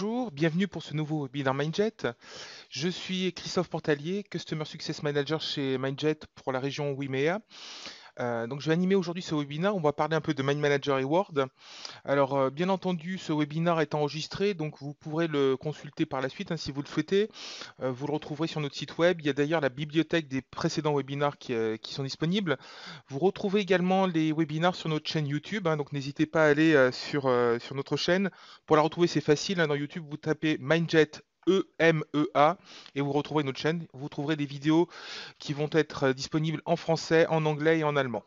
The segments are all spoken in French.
Bonjour, bienvenue pour ce nouveau webinaire Mindjet. Je suis Christophe Portalier, Customer Success Manager chez Mindjet pour la région WIMEA. Donc je vais animer aujourd'hui ce webinaire. On va parler un peu de Mind Manager et Word. Alors bien entendu, ce webinaire est enregistré, donc vous pourrez le consulter par la suite si vous le souhaitez. Vous le retrouverez sur notre site web. Il y a d'ailleurs la bibliothèque des précédents webinaires qui sont disponibles. Vous retrouvez également les webinaires sur notre chaîne YouTube, donc n'hésitez pas à aller sur notre chaîne. Pour la retrouver, c'est facile, dans YouTube, vous tapez Mindjet EMEA et vous retrouverez notre chaîne. Vous trouverez des vidéos qui vont être disponibles en français, en anglais et en allemand.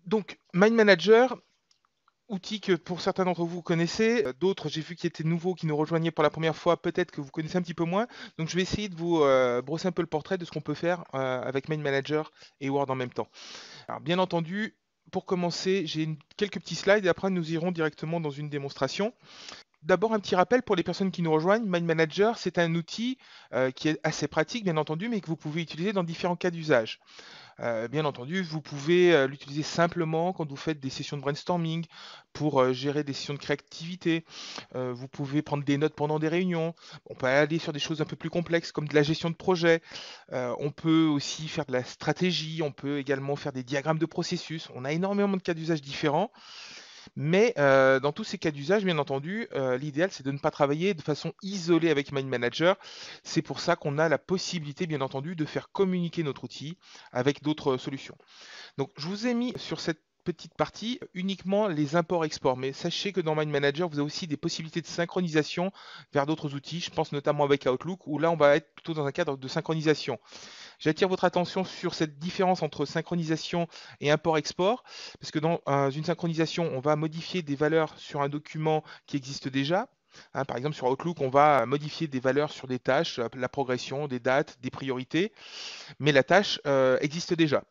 Donc, Mind Manager, outil que pour certains d'entre vous connaissez, d'autres j'ai vu qui étaient nouveaux, qui nous rejoignaient pour la première fois, peut-être que vous connaissez un petit peu moins. Donc je vais essayer de vous brosser un peu le portrait de ce qu'on peut faire avec Mind Manager et Word en même temps. Alors bien entendu, pour commencer, j'ai quelques petits slides et après nous irons directement dans une démonstration. D'abord, un petit rappel pour les personnes qui nous rejoignent. Mind Manager, c'est un outil qui est assez pratique, bien entendu, mais que vous pouvez utiliser dans différents cas d'usage. Bien entendu, vous pouvez l'utiliser simplement quand vous faites des sessions de brainstorming, pour gérer des sessions de créativité. Vous pouvez prendre des notes pendant des réunions. On peut aller sur des choses un peu plus complexes comme de la gestion de projet. On peut aussi faire de la stratégie. On peut également faire des diagrammes de processus. On a énormément de cas d'usage différents. Mais dans tous ces cas d'usage, bien entendu, l'idéal c'est de ne pas travailler de façon isolée avec Mind Manager. C'est pour ça qu'on a la possibilité, bien entendu, de faire communiquer notre outil avec d'autres solutions. Donc je vous ai mis sur cette petite partie uniquement les imports-exports, mais sachez que dans Mind Manager, vous avez aussi des possibilités de synchronisation vers d'autres outils. Je pense notamment avec Outlook, où là on va être plutôt dans un cadre de synchronisation. J'attire votre attention sur cette différence entre synchronisation et import-export, parce que dans une synchronisation, on va modifier des valeurs sur un document qui existe déjà. Par exemple, sur Outlook, on va modifier des valeurs sur des tâches, la progression, des dates, des priorités, mais la tâche existe déjà.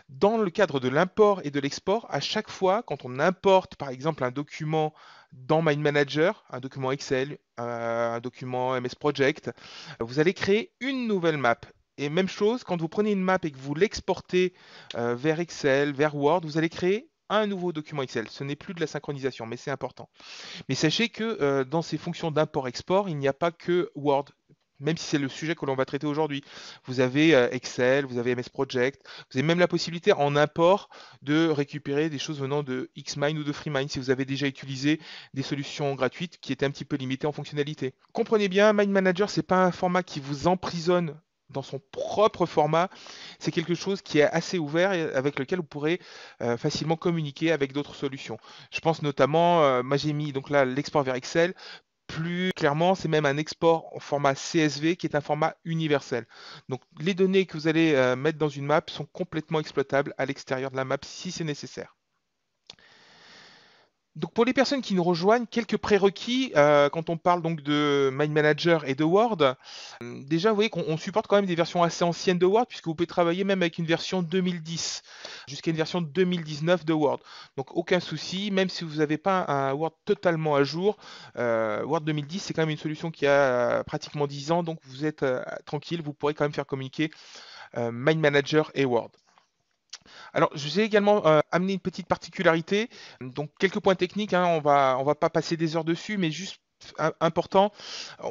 Dans le cadre de l'import et de l'export, à chaque fois, quand on importe par exemple un document dans Mind Manager, un document Excel, un document MS Project, vous allez créer une nouvelle map. Et même chose, quand vous prenez une map et que vous l'exportez vers Excel, vers Word, vous allez créer un nouveau document Excel. Ce n'est plus de la synchronisation, mais c'est important. Mais sachez que dans ces fonctions d'import-export, il n'y a pas que Word, même si c'est le sujet que l'on va traiter aujourd'hui. Vous avez Excel, vous avez MS Project, vous avez même la possibilité en import de récupérer des choses venant de Xmind ou de FreeMind si vous avez déjà utilisé des solutions gratuites qui étaient un petit peu limitées en fonctionnalité. Comprenez bien, Mind Manager, c'est pas un format qui vous emprisonne dans son propre format, c'est quelque chose qui est assez ouvert et avec lequel vous pourrez facilement communiquer avec d'autres solutions. Je pense notamment, moi j'ai mis donc là l'export vers Excel. Plus clairement, c'est même un export en format CSV qui est un format universel. Donc les données que vous allez mettre dans une map sont complètement exploitables à l'extérieur de la map si c'est nécessaire. Donc pour les personnes qui nous rejoignent, quelques prérequis quand on parle donc de Mind Manager et de Word. Déjà, vous voyez qu'on supporte quand même des versions assez anciennes de Word, puisque vous pouvez travailler même avec une version 2010 jusqu'à une version 2019 de Word. Donc aucun souci, même si vous n'avez pas un Word totalement à jour. Word 2010, c'est quand même une solution qui a pratiquement 10 ans, donc vous êtes tranquille, vous pourrez quand même faire communiquer Mind Manager et Word. Alors, je vous ai également amené une petite particularité, donc quelques points techniques, on va pas passer des heures dessus, mais juste important,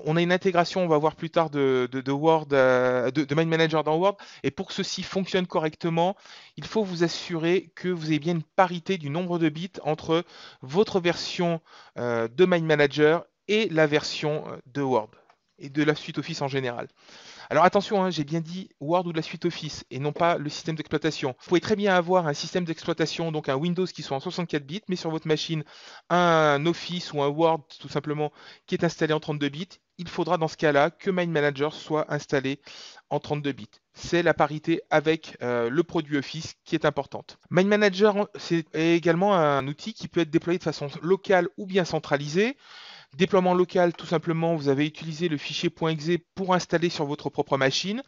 on a une intégration, on va voir plus tard de Word, de Mind Manager dans Word, et pour que ceci fonctionne correctement, il faut vous assurer que vous avez bien une parité du nombre de bits entre votre version de Mind Manager et la version de Word et de la suite Office en général. Alors attention, j'ai bien dit Word ou de la suite Office et non pas le système d'exploitation. Vous pouvez très bien avoir un système d'exploitation, donc un Windows qui soit en 64 bits, mais sur votre machine un Office ou un Word tout simplement qui est installé en 32 bits. Il faudra dans ce cas-là que Mind Manager soit installé en 32 bits. C'est la parité avec le produit Office qui est importante. Mind Manager, c'est également un outil qui peut être déployé de façon locale ou bien centralisée. Déploiement local, tout simplement, vous avez utilisé le fichier .exe pour installer sur votre propre machine.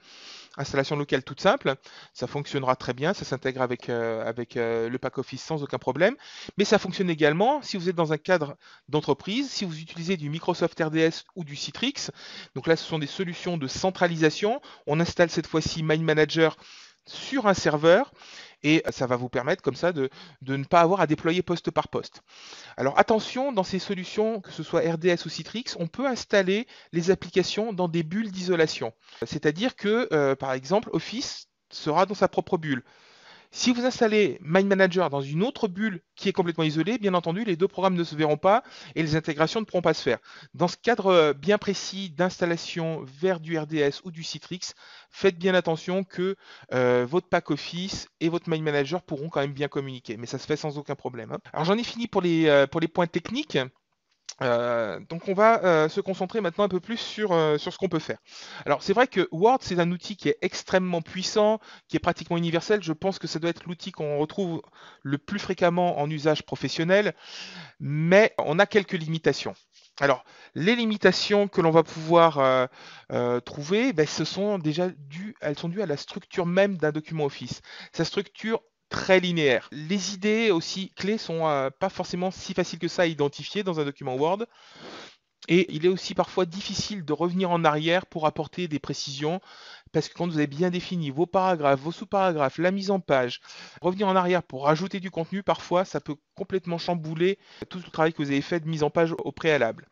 Installation locale toute simple, ça fonctionnera très bien, ça s'intègre avec le pack Office sans aucun problème. Mais ça fonctionne également si vous êtes dans un cadre d'entreprise, si vous utilisez du Microsoft RDS ou du Citrix. Donc là, ce sont des solutions de centralisation. On installe cette fois-ci Mind Manager sur un serveur Et ça va vous permettre comme ça de ne pas avoir à déployer poste par poste. Alors attention, dans ces solutions, que ce soit RDS ou Citrix, on peut installer les applications dans des bulles d'isolation. C'est-à-dire que, par exemple, Office sera dans sa propre bulle. Si vous installez Mind Manager dans une autre bulle qui est complètement isolée, bien entendu, les deux programmes ne se verront pas et les intégrations ne pourront pas se faire. Dans ce cadre bien précis d'installation vers du RDS ou du Citrix, faites bien attention que votre pack Office et votre Mind Manager pourront quand même bien communiquer, mais ça se fait sans aucun problème, hein. Alors j'en ai fini pour les points techniques. Donc on va se concentrer maintenant un peu plus sur ce qu'on peut faire. Alors c'est vrai que Word c'est un outil qui est extrêmement puissant, qui est pratiquement universel. Je pense que ça doit être l'outil qu'on retrouve le plus fréquemment en usage professionnel, mais on a quelques limitations. Alors les limitations que l'on va pouvoir trouver, ben, elles sont dues à la structure même d'un document Office. Sa structure très linéaire. Les idées aussi clés sont pas forcément si faciles que ça à identifier dans un document Word. Et il est aussi parfois difficile de revenir en arrière pour apporter des précisions, parce que quand vous avez bien défini vos paragraphes, vos sous-paragraphes, la mise en page, revenir en arrière pour rajouter du contenu, parfois ça peut complètement chambouler tout le travail que vous avez fait de mise en page au préalable.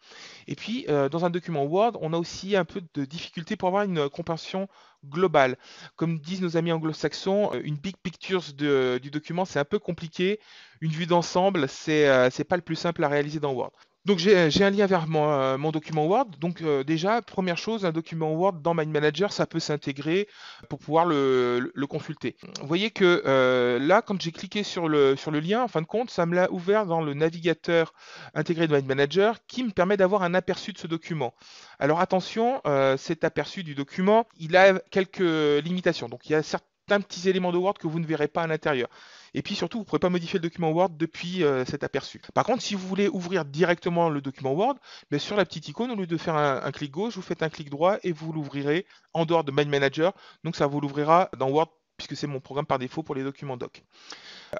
Et puis, dans un document Word, on a aussi un peu de difficulté pour avoir une compréhension globale. Comme disent nos amis anglo-saxons, une big picture du document, c'est un peu compliqué. Une vue d'ensemble, c'est pas le plus simple à réaliser dans Word. Donc j'ai un lien vers mon document Word. Donc déjà, première chose, un document Word dans Mind Manager, ça peut s'intégrer pour pouvoir le consulter. Vous voyez que là, quand j'ai cliqué sur le lien, en fin de compte, ça me l'a ouvert dans le navigateur intégré de Mind Manager qui me permet d'avoir un aperçu de ce document. Alors attention, cet aperçu du document, il a quelques limitations. Donc il y a certains petits éléments de Word que vous ne verrez pas à l'intérieur. Et puis surtout, vous ne pourrez pas modifier le document Word depuis cet aperçu. Par contre, si vous voulez ouvrir directement le document Word, bien sur la petite icône, au lieu de faire un clic gauche, vous faites un clic droit et vous l'ouvrirez en dehors de Mind Manager. Donc ça vous l'ouvrira dans Word puisque c'est mon programme par défaut pour les documents doc.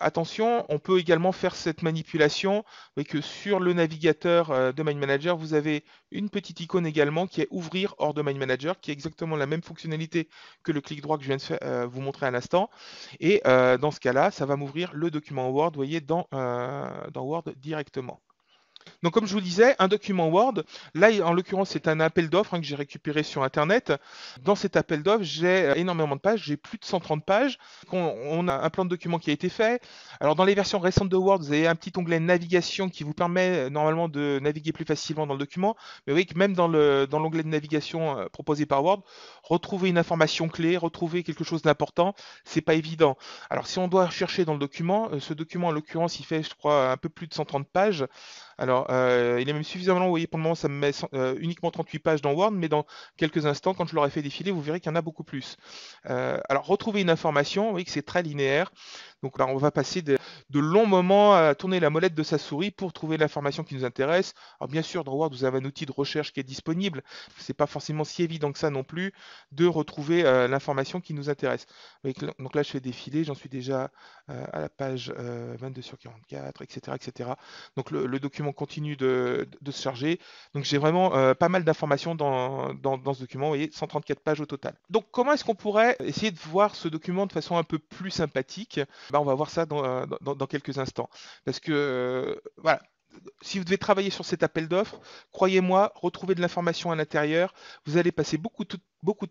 Attention, on peut également faire cette manipulation, et que sur le navigateur de Mind Manager, vous avez une petite icône également qui est ouvrir hors de Mind Manager, qui est exactement la même fonctionnalité que le clic droit que je viens de vous montrer à l'instant. Et dans ce cas-là, ça va m'ouvrir le document Word, vous voyez, dans Word directement. Donc comme je vous le disais, un document Word, là en l'occurrence c'est un appel d'offres que j'ai récupéré sur Internet. Dans cet appel d'offres, j'ai énormément de pages, j'ai plus de 130 pages. On a un plan de document qui a été fait. Alors dans les versions récentes de Word, vous avez un petit onglet navigation qui vous permet normalement de naviguer plus facilement dans le document. Mais vous voyez que même dans l'onglet de navigation proposé par Word, retrouver une information clé, retrouver quelque chose d'important, c'est pas évident. Alors si on doit chercher dans le document, ce document en l'occurrence il fait je crois un peu plus de 130 pages. Alors, il est même suffisamment long, vous voyez, pour le moment, ça me met uniquement 38 pages dans Word, mais dans quelques instants, quand je l'aurai fait défiler, vous verrez qu'il y en a beaucoup plus. Alors, retrouver une information, vous voyez que c'est très linéaire. Donc là, on va passer de longs moments à tourner la molette de sa souris pour trouver l'information qui nous intéresse. Alors bien sûr, dans Word, vous avez un outil de recherche qui est disponible. C'est pas forcément si évident que ça non plus de retrouver l'information qui nous intéresse. Donc là, je fais défiler, j'en suis déjà à la page 22 sur 44, etc., etc. Donc le document continue de se charger. Donc j'ai vraiment pas mal d'informations dans ce document. Vous voyez, 134 pages au total. Donc comment est-ce qu'on pourrait essayer de voir ce document de façon un peu plus sympathique? On va voir ça dans quelques instants. Parce que, voilà, si vous devez travailler sur cet appel d'offres, croyez-moi, retrouver de l'information à l'intérieur, vous allez passer beaucoup de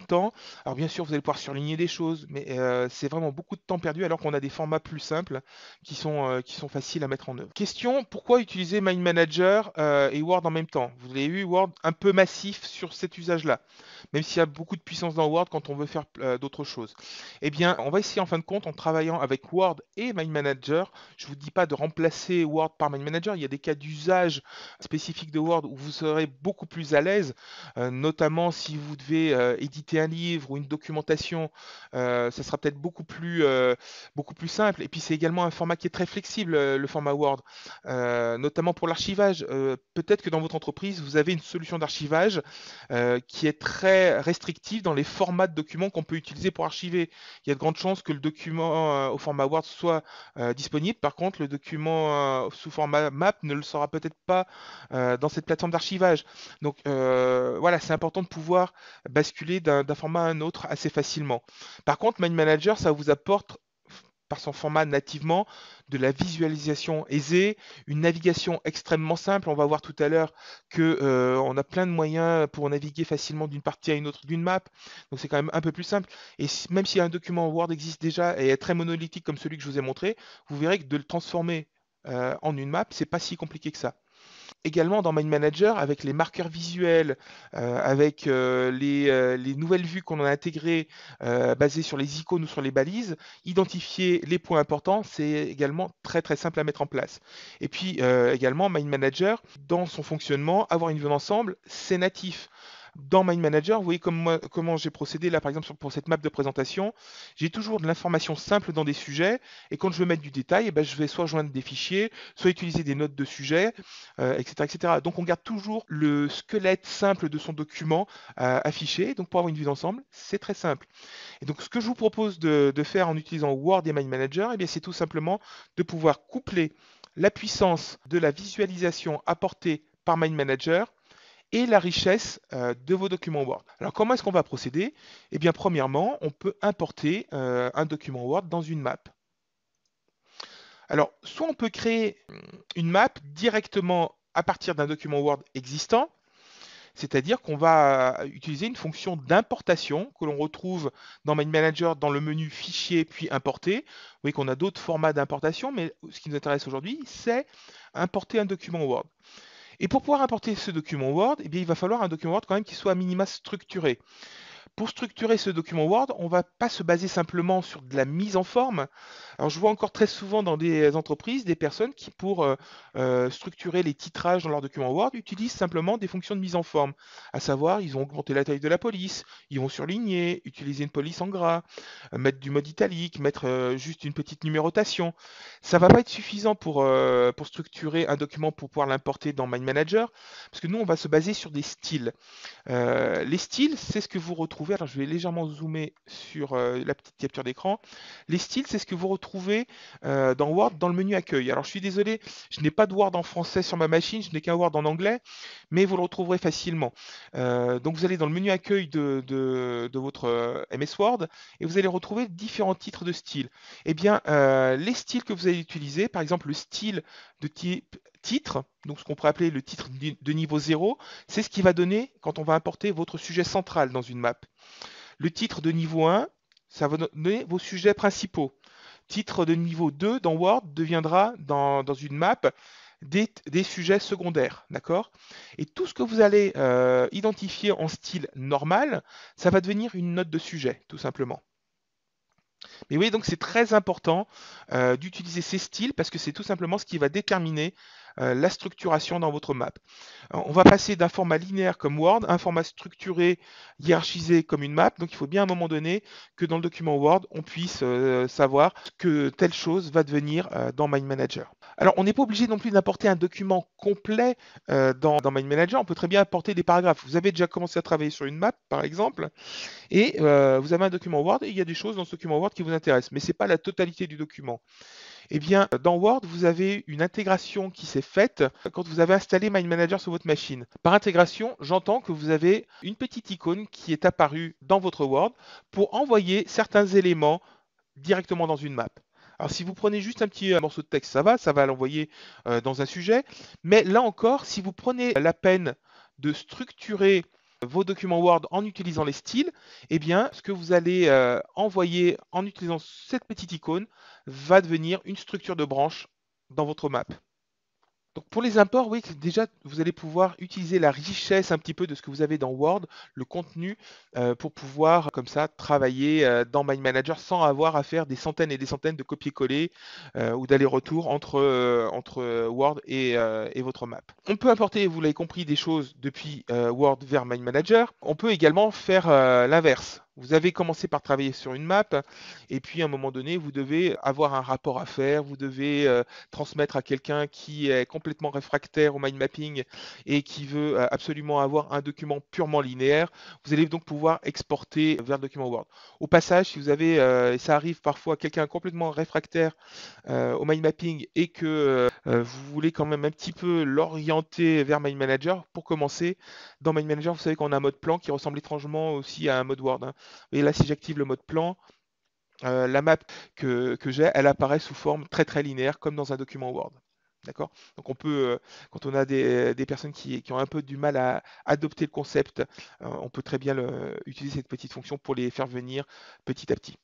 temps. Alors bien sûr, vous allez pouvoir surligner des choses, mais c'est vraiment beaucoup de temps perdu alors qu'on a des formats plus simples qui sont faciles à mettre en œuvre. Question, pourquoi utiliser Mind Manager et Word en même temps? Vous avez eu Word un peu massif sur cet usage-là, même s'il y a beaucoup de puissance dans Word quand on veut faire d'autres choses. Eh bien, on va essayer en fin de compte, en travaillant avec Word et Mind Manager, je ne vous dis pas de remplacer Word par Mind Manager, il y a des cas d'usage spécifiques de Word où vous serez beaucoup plus à l'aise, notamment si vous devez éditer un livre ou une documentation, ça sera peut-être beaucoup plus simple. Et puis c'est également un format qui est très flexible, le format Word, notamment pour l'archivage. Peut-être que dans votre entreprise, vous avez une solution d'archivage qui est très restrictive dans les formats de documents qu'on peut utiliser pour archiver. Il y a de grandes chances que le document au format Word soit disponible. Par contre, le document sous format map ne le sera peut-être pas dans cette plateforme d'archivage. Donc voilà, c'est important de pouvoir basculer d'un format à un autre assez facilement. Par contre, Mind Manager, ça vous apporte par son format nativement, de la visualisation aisée, une navigation extrêmement simple. On va voir tout à l'heure que on a plein de moyens pour naviguer facilement d'une partie à une autre d'une map. Donc c'est quand même un peu plus simple. Et même si un document Word existe déjà et est très monolithique comme celui que je vous ai montré, vous verrez que de le transformer en une map, c'est pas si compliqué que ça. Également dans Mind Manager, avec les marqueurs visuels, avec les nouvelles vues qu'on a intégrées basées sur les icônes ou sur les balises, identifier les points importants, c'est également très très simple à mettre en place. Et puis également Mind Manager, dans son fonctionnement, avoir une vue d'ensemble, c'est natif. Dans Mind Manager, vous voyez comment j'ai procédé là par exemple pour cette map de présentation. J'ai toujours de l'information simple dans des sujets et quand je veux mettre du détail, eh ben, je vais soit joindre des fichiers, soit utiliser des notes de sujets, etc., etc. Donc on garde toujours le squelette simple de son document affiché. Donc pour avoir une vue d'ensemble, c'est très simple. Et donc ce que je vous propose de faire en utilisant Word et Mind Manager, eh bien, c'est tout simplement de pouvoir coupler la puissance de la visualisation apportée par Mind Manager et la richesse de vos documents Word. Alors comment est-ce qu'on va procéder? Eh bien premièrement, on peut importer un document Word dans une map. Alors soit on peut créer une map directement à partir d'un document Word existant, c'est-à-dire qu'on va utiliser une fonction d'importation que l'on retrouve dans Mind Manager dans le menu Fichier puis Importer. Vous voyez qu'on a d'autres formats d'importation, mais ce qui nous intéresse aujourd'hui, c'est importer un document Word. Et pour pouvoir importer ce document Word, eh bien, il va falloir un document Word quand même qui soit à minima structuré. Pour structurer ce document Word, on ne va pas se baser simplement sur de la mise en forme. Alors, je vois encore très souvent dans des entreprises des personnes qui, pour structurer les titrages dans leur document Word, utilisent simplement des fonctions de mise en forme. À savoir, ils ont augmenté la taille de la police, ils vont surligner, utiliser une police en gras, mettre du mode italique, mettre juste une petite numérotation. Ça ne va pas être suffisant pour structurer un document pour pouvoir l'importer dans Mind Manager, parce que nous, on va se baser sur des styles. Les styles, c'est ce que vous retrouvez. Alors, je vais légèrement zoomer sur la petite capture d'écran. Les styles, c'est ce que vous retrouvez dans Word dans le menu accueil. Alors, je suis désolé, je n'ai pas de Word en français sur ma machine, je n'ai qu'un Word en anglais, mais vous le retrouverez facilement. Donc, vous allez dans le menu accueil de votre MS Word et vous allez retrouver différents titres de styles. Eh bien, les styles que vous allez utiliser, par exemple, le style de type titre, donc ce qu'on pourrait appeler le titre de niveau 0, c'est ce qui va donner quand on va importer votre sujet central dans une map. Le titre de niveau 1, ça va donner vos sujets principaux. Titre de niveau 2 dans Word deviendra dans une map des sujets secondaires, d'accord? Et tout ce que vous allez identifier en style normal, ça va devenir une note de sujet, tout simplement. Mais oui, donc c'est très important d'utiliser ces styles parce que c'est tout simplement ce qui va déterminer la structuration dans votre map. On va passer d'un format linéaire comme Word à un format structuré, hiérarchisé comme une map. Donc il faut bien à un moment donné que dans le document Word, on puisse savoir que telle chose va devenir dans Mind Manager. Alors on n'est pas obligé non plus d'importer un document complet dans Mind Manager. On peut très bien importer des paragraphes. Vous avez déjà commencé à travailler sur une map, par exemple, et vous avez un document Word et il y a des choses dans ce document Word qui vous intéressent, mais ce n'est pas la totalité du document. Eh bien, dans Word, vous avez une intégration qui s'est faite quand vous avez installé Mind Manager sur votre machine. Par intégration, j'entends que vous avez une petite icône qui est apparue dans votre Word pour envoyer certains éléments directement dans une map. Alors si vous prenez juste un petit morceau de texte, ça va l'envoyer dans un sujet. Mais là encore, si vous prenez la peine de structurer vos documents Word en utilisant les styles, eh bien, ce que vous allez envoyer en utilisant cette petite icône va devenir une structure de branche dans votre map. Donc pour les imports, oui, déjà, vous allez pouvoir utiliser la richesse un petit peu de ce que vous avez dans Word, le contenu, pour pouvoir comme ça travailler dans Mind Manager sans avoir à faire des centaines et des centaines de copier-coller ou d'aller-retour entre Word et votre map. On peut importer, vous l'avez compris, des choses depuis Word vers Mind Manager. On peut également faire l'inverse. Vous avez commencé par travailler sur une map et puis à un moment donné, vous devez avoir un rapport à faire, vous devez transmettre à quelqu'un qui est complètement réfractaire au mind mapping et qui veut absolument avoir un document purement linéaire. Vous allez donc pouvoir exporter vers le document Word. Au passage, si vous avez, et ça arrive parfois, quelqu'un complètement réfractaire au mind mapping et que vous voulez quand même un petit peu l'orienter vers Mind Manager, pour commencer, dans Mind Manager, vous savez qu'on a un mode plan qui ressemble étrangement aussi à un mode Word, hein. Et là, si j'active le mode plan, la map que j'ai, elle apparaît sous forme très très linéaire, comme dans un document Word. D'accord? Donc on peut, quand on a des personnes qui ont un peu du mal à adopter le concept, on peut très bien utiliser cette petite fonction pour les faire venir petit à petit.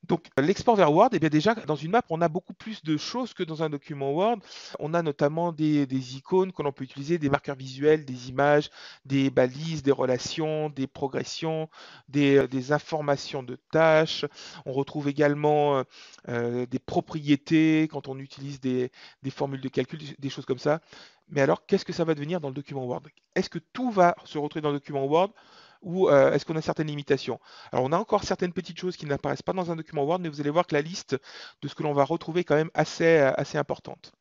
Donc l'export vers Word, eh bien déjà dans une map, on a beaucoup plus de choses que dans un document Word. On a notamment des icônes que l'on peut utiliser, des marqueurs visuels, des images, des balises, des relations, des progressions, des informations de tâches. On retrouve également des propriétés quand on utilise des formules de calcul, des choses comme ça. Mais alors, qu'est-ce que ça va devenir dans le document Word? Est-ce que tout va se retrouver dans le document Word ou est-ce qu'on a certaines limitations? Alors, on a encore certaines petites choses qui n'apparaissent pas dans un document Word, mais vous allez voir que la liste de ce que l'on va retrouver est quand même assez importante.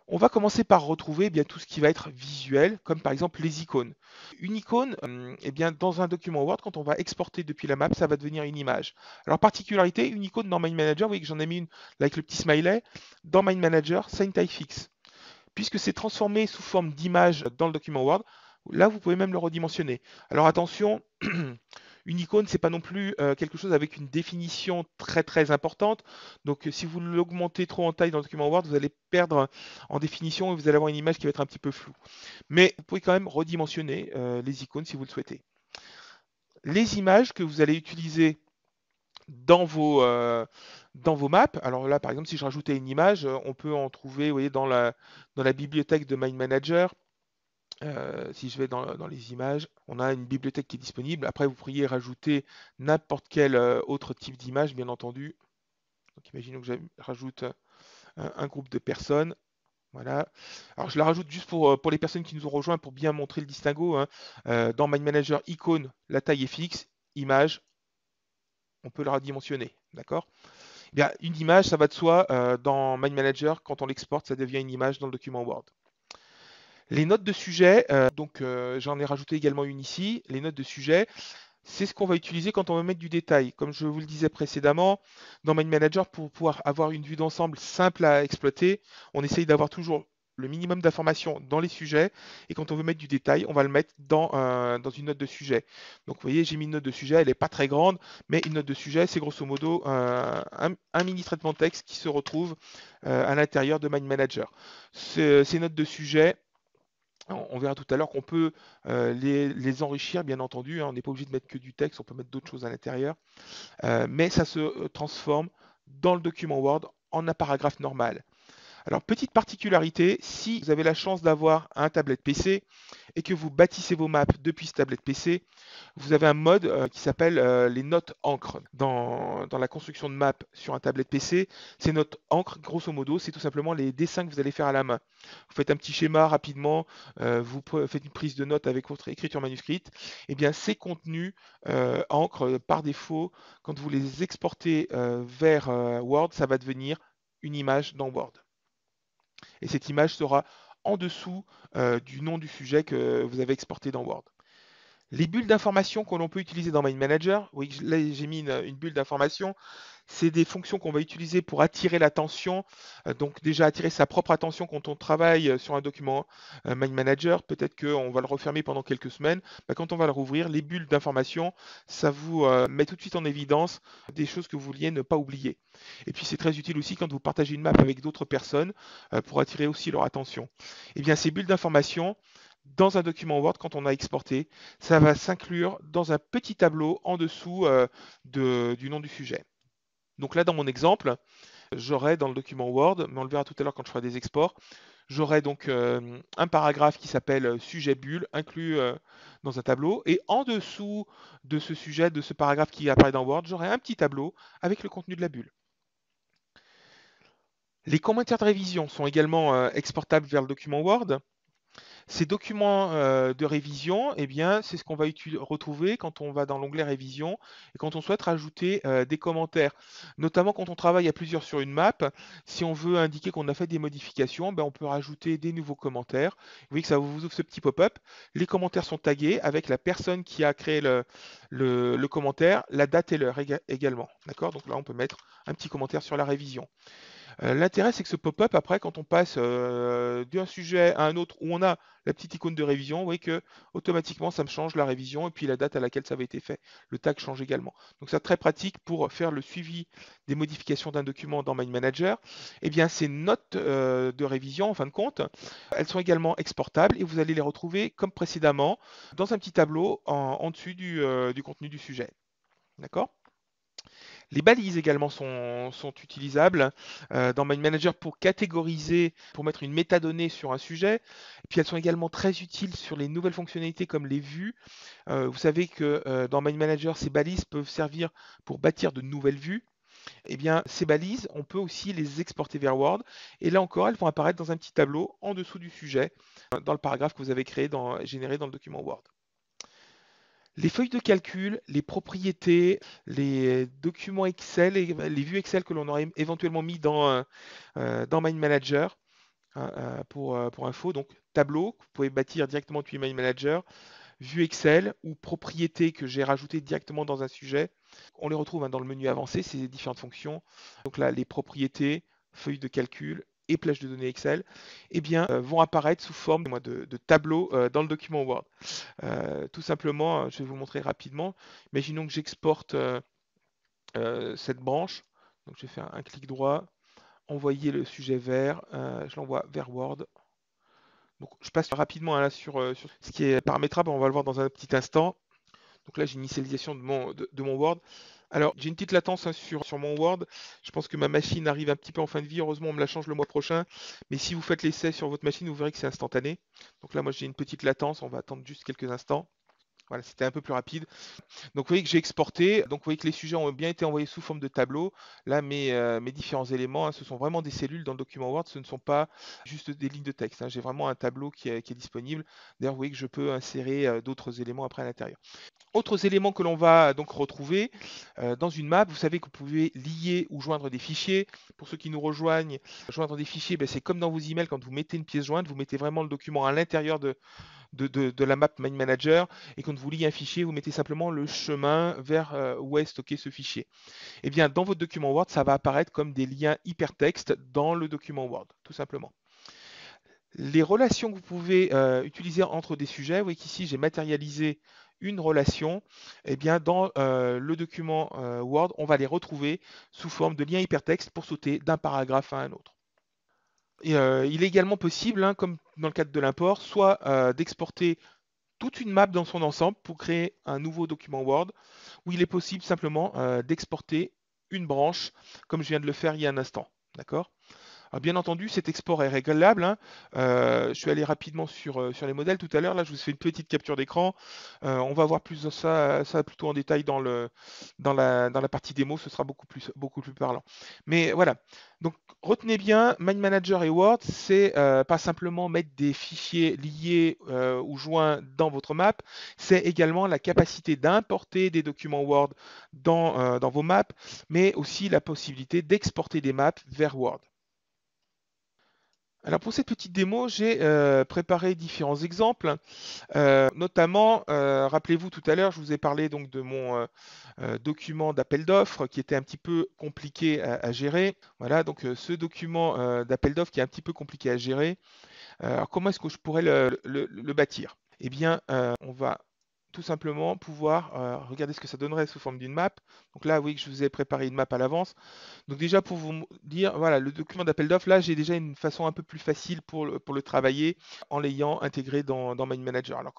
On va commencer par retrouver eh bien, tout ce qui va être visuel, comme par exemple les icônes. Une icône, eh bien, dans un document Word, quand on va exporter depuis la map, ça va devenir une image. Alors, particularité, une icône dans Manager, vous voyez que j'en ai mis une là, avec le petit smiley, dans Manager, c'est une taille fixe. Puisque c'est transformé sous forme d'image dans le document Word, là, vous pouvez même le redimensionner. Alors attention, une icône, c'est pas non plus quelque chose avec une définition très très importante. Donc si vous l'augmentez trop en taille dans le document Word, vous allez perdre en définition et vous allez avoir une image qui va être un petit peu floue. Mais vous pouvez quand même redimensionner les icônes si vous le souhaitez. Les images que vous allez utiliser dans vos maps. Alors là, par exemple, si je rajoutais une image, on peut en trouver, vous voyez, dans la bibliothèque de Manager. Si je vais dans les images, on a une bibliothèque qui est disponible. Après, vous pourriez rajouter n'importe quel autre type d'image, bien entendu. Donc, imaginons que je rajoute un groupe de personnes. Voilà. Alors, je la rajoute juste pour les personnes qui nous ont rejoints pour bien montrer le distinguo, hein. Dans Manager, icône, la taille est fixe. Image, on peut la redimensionner. D'accord? Eh bien, une image, ça va de soi. Dans Manager, quand on l'exporte, ça devient une image dans le document Word. Les notes de sujet, donc j'en ai rajouté également une ici. Les notes de sujet, c'est ce qu'on va utiliser quand on va mettre du détail. Comme je vous le disais précédemment, dans Manager, pour pouvoir avoir une vue d'ensemble simple à exploiter, on essaye d'avoir toujours le minimum d'informations dans les sujets. Et quand on veut mettre du détail, on va le mettre dans une note de sujet. Donc vous voyez, j'ai mis une note de sujet, elle n'est pas très grande, mais une note de sujet, c'est grosso modo un mini traitement de texte qui se retrouve à l'intérieur de Manager. Ces notes de sujet, on verra tout à l'heure qu'on peut les enrichir, bien entendu, hein. On n'est pas obligé de mettre que du texte, on peut mettre d'autres choses à l'intérieur. Mais ça se transforme dans le document Word en un paragraphe normal. Alors, petite particularité, si vous avez la chance d'avoir un tablette PC et que vous bâtissez vos maps depuis ce tablette PC, vous avez un mode qui s'appelle les notes encre. Dans la construction de maps sur un tablette PC, ces notes encre, grosso modo, c'est tout simplement les dessins que vous allez faire à la main. Vous faites un petit schéma rapidement, vous faites une prise de notes avec votre écriture manuscrite. Et bien, ces contenus encre, par défaut, quand vous les exportez vers Word, ça va devenir une image dans Word. Et cette image sera en dessous du nom du sujet que vous avez exporté dans Word. Les bulles d'information que l'on peut utiliser dans Manager, oui, là j'ai mis une bulle d'information, c'est des fonctions qu'on va utiliser pour attirer l'attention, donc déjà attirer sa propre attention quand on travaille sur un document Manager, peut-être qu'on va le refermer pendant quelques semaines, quand on va le rouvrir, les bulles d'information, ça vous met tout de suite en évidence des choses que vous vouliez ne pas oublier. Et puis c'est très utile aussi quand vous partagez une map avec d'autres personnes pour attirer aussi leur attention. Et bien ces bulles d'information, dans un document Word, quand on a exporté, ça va s'inclure dans un petit tableau en dessous du nom du sujet. Donc là, dans mon exemple, j'aurai dans le document Word, mais on le verra tout à l'heure quand je ferai des exports, j'aurai donc un paragraphe qui s'appelle sujet bulle inclus dans un tableau. Et en dessous de ce sujet, de ce paragraphe qui apparaît dans Word, j'aurai un petit tableau avec le contenu de la bulle. Les commentaires de révision sont également exportables vers le document Word. Ces documents de révision, eh bien, c'est ce qu'on va retrouver quand on va dans l'onglet révision et quand on souhaite rajouter des commentaires. Notamment quand on travaille à plusieurs sur une map, si on veut indiquer qu'on a fait des modifications, ben, on peut rajouter des nouveaux commentaires. Vous voyez que ça vous ouvre ce petit pop-up. Les commentaires sont tagués avec la personne qui a créé le commentaire, la date et l'heure également. D'accord? Donc là, on peut mettre un petit commentaire sur la révision. L'intérêt, c'est que ce pop-up, après, quand on passe d'un sujet à un autre où on a la petite icône de révision, vous voyez que automatiquement, ça me change la révision et puis la date à laquelle ça avait été fait. Le tag change également. Donc, c'est très pratique pour faire le suivi des modifications d'un document dans Mind Manager. Eh bien, ces notes de révision, en fin de compte, elles sont également exportables et vous allez les retrouver comme précédemment dans un petit tableau en dessus du contenu du sujet. D'accord? Les balises également sont utilisables dans Mind Manager pour catégoriser, pour mettre une métadonnée sur un sujet. Et puis elles sont également très utiles sur les nouvelles fonctionnalités comme les vues. Vous savez que dans Mind Manager, ces balises peuvent servir pour bâtir de nouvelles vues. Eh bien, ces balises, on peut aussi les exporter vers Word. Et là encore, elles vont apparaître dans un petit tableau en dessous du sujet, dans le paragraphe que vous avez généré dans le document Word. Les feuilles de calcul, les propriétés, les documents Excel et les vues Excel que l'on aurait éventuellement mis dans Mind Manager pour info. Donc, tableau que vous pouvez bâtir directement depuis Mind Manager, vue Excel ou propriétés que j'ai rajoutées directement dans un sujet. On les retrouve dans le menu avancé, ces différentes fonctions. Donc là, les propriétés, feuilles de calcul et plage de données Excel, eh bien, vont apparaître sous forme de tableau dans le document Word. Tout simplement, je vais vous montrer rapidement. Imaginons que j'exporte cette branche. Donc je vais faire un clic droit, envoyer le sujet vers, je l'envoie vers Word. Donc je passe rapidement là, sur ce qui est paramétrable, on va le voir dans un petit instant. Donc là j'ai une initialisation de mon Word. Alors j'ai une petite latence sur mon Word. Je pense que ma machine arrive un petit peu en fin de vie. Heureusement on me la change le mois prochain. Mais si vous faites l'essai sur votre machine, vous verrez que c'est instantané. Donc là moi j'ai une petite latence, on va attendre juste quelques instants. Voilà, c'était un peu plus rapide. Donc vous voyez que j'ai exporté, donc vous voyez que les sujets ont bien été envoyés sous forme de tableau. Là, mes différents éléments, ce sont vraiment des cellules dans le document Word, ce ne sont pas juste des lignes de texte. J'ai vraiment un tableau qui est disponible. D'ailleurs, vous voyez que je peux insérer d'autres éléments après à l'intérieur. Autres éléments que l'on va donc retrouver dans une map, vous savez que vous pouvez lier ou joindre des fichiers. Pour ceux qui nous rejoignent, joindre des fichiers, c'est comme dans vos emails, quand vous mettez une pièce jointe, vous mettez vraiment le document à l'intérieur de la map Mind Manager, et quand vous liez un fichier, vous mettez simplement le chemin vers où est stocké ce fichier. Et bien, dans votre document Word, ça va apparaître comme des liens hypertextes dans le document Word, tout simplement. Les relations que vous pouvez utiliser entre des sujets, vous voyez qu'ici, j'ai matérialisé une relation. Et bien, dans le document Word, on va les retrouver sous forme de liens hypertextes pour sauter d'un paragraphe à un autre. Et, il est également possible, comme dans le cadre de l'import, soit d'exporter toute une map dans son ensemble pour créer un nouveau document Word, ou il est possible simplement d'exporter une branche, comme je viens de le faire il y a un instant. D'accord ? Alors, bien entendu, cet export est réglable. Je suis allé rapidement sur les modèles tout à l'heure. Là, je vous fais une petite capture d'écran. On va voir plus de ça plutôt en détail dans la partie démo. Ce sera beaucoup plus parlant. Mais voilà. Donc, retenez bien, Mind Manager et Word, c'est pas simplement mettre des fichiers liés ou joints dans votre map, c'est également la capacité d'importer des documents Word dans vos maps, mais aussi la possibilité d'exporter des maps vers Word. Alors pour cette petite démo, j'ai préparé différents exemples, notamment, rappelez-vous tout à l'heure, je vous ai parlé donc de mon document d'appel d'offres qui était un petit peu compliqué à gérer. Voilà, donc ce document d'appel d'offres qui est un petit peu compliqué à gérer. Alors comment est-ce que je pourrais le bâtir? Eh bien, on va tout simplement pouvoir regarder ce que ça donnerait sous forme d'une map. Donc là, vous voyez que je vous ai préparé une map à l'avance. Donc déjà pour vous dire, voilà, le document d'appel d'offres, là j'ai déjà une façon un peu plus facile pour le travailler en l'ayant intégré dans Mind Manager. Alors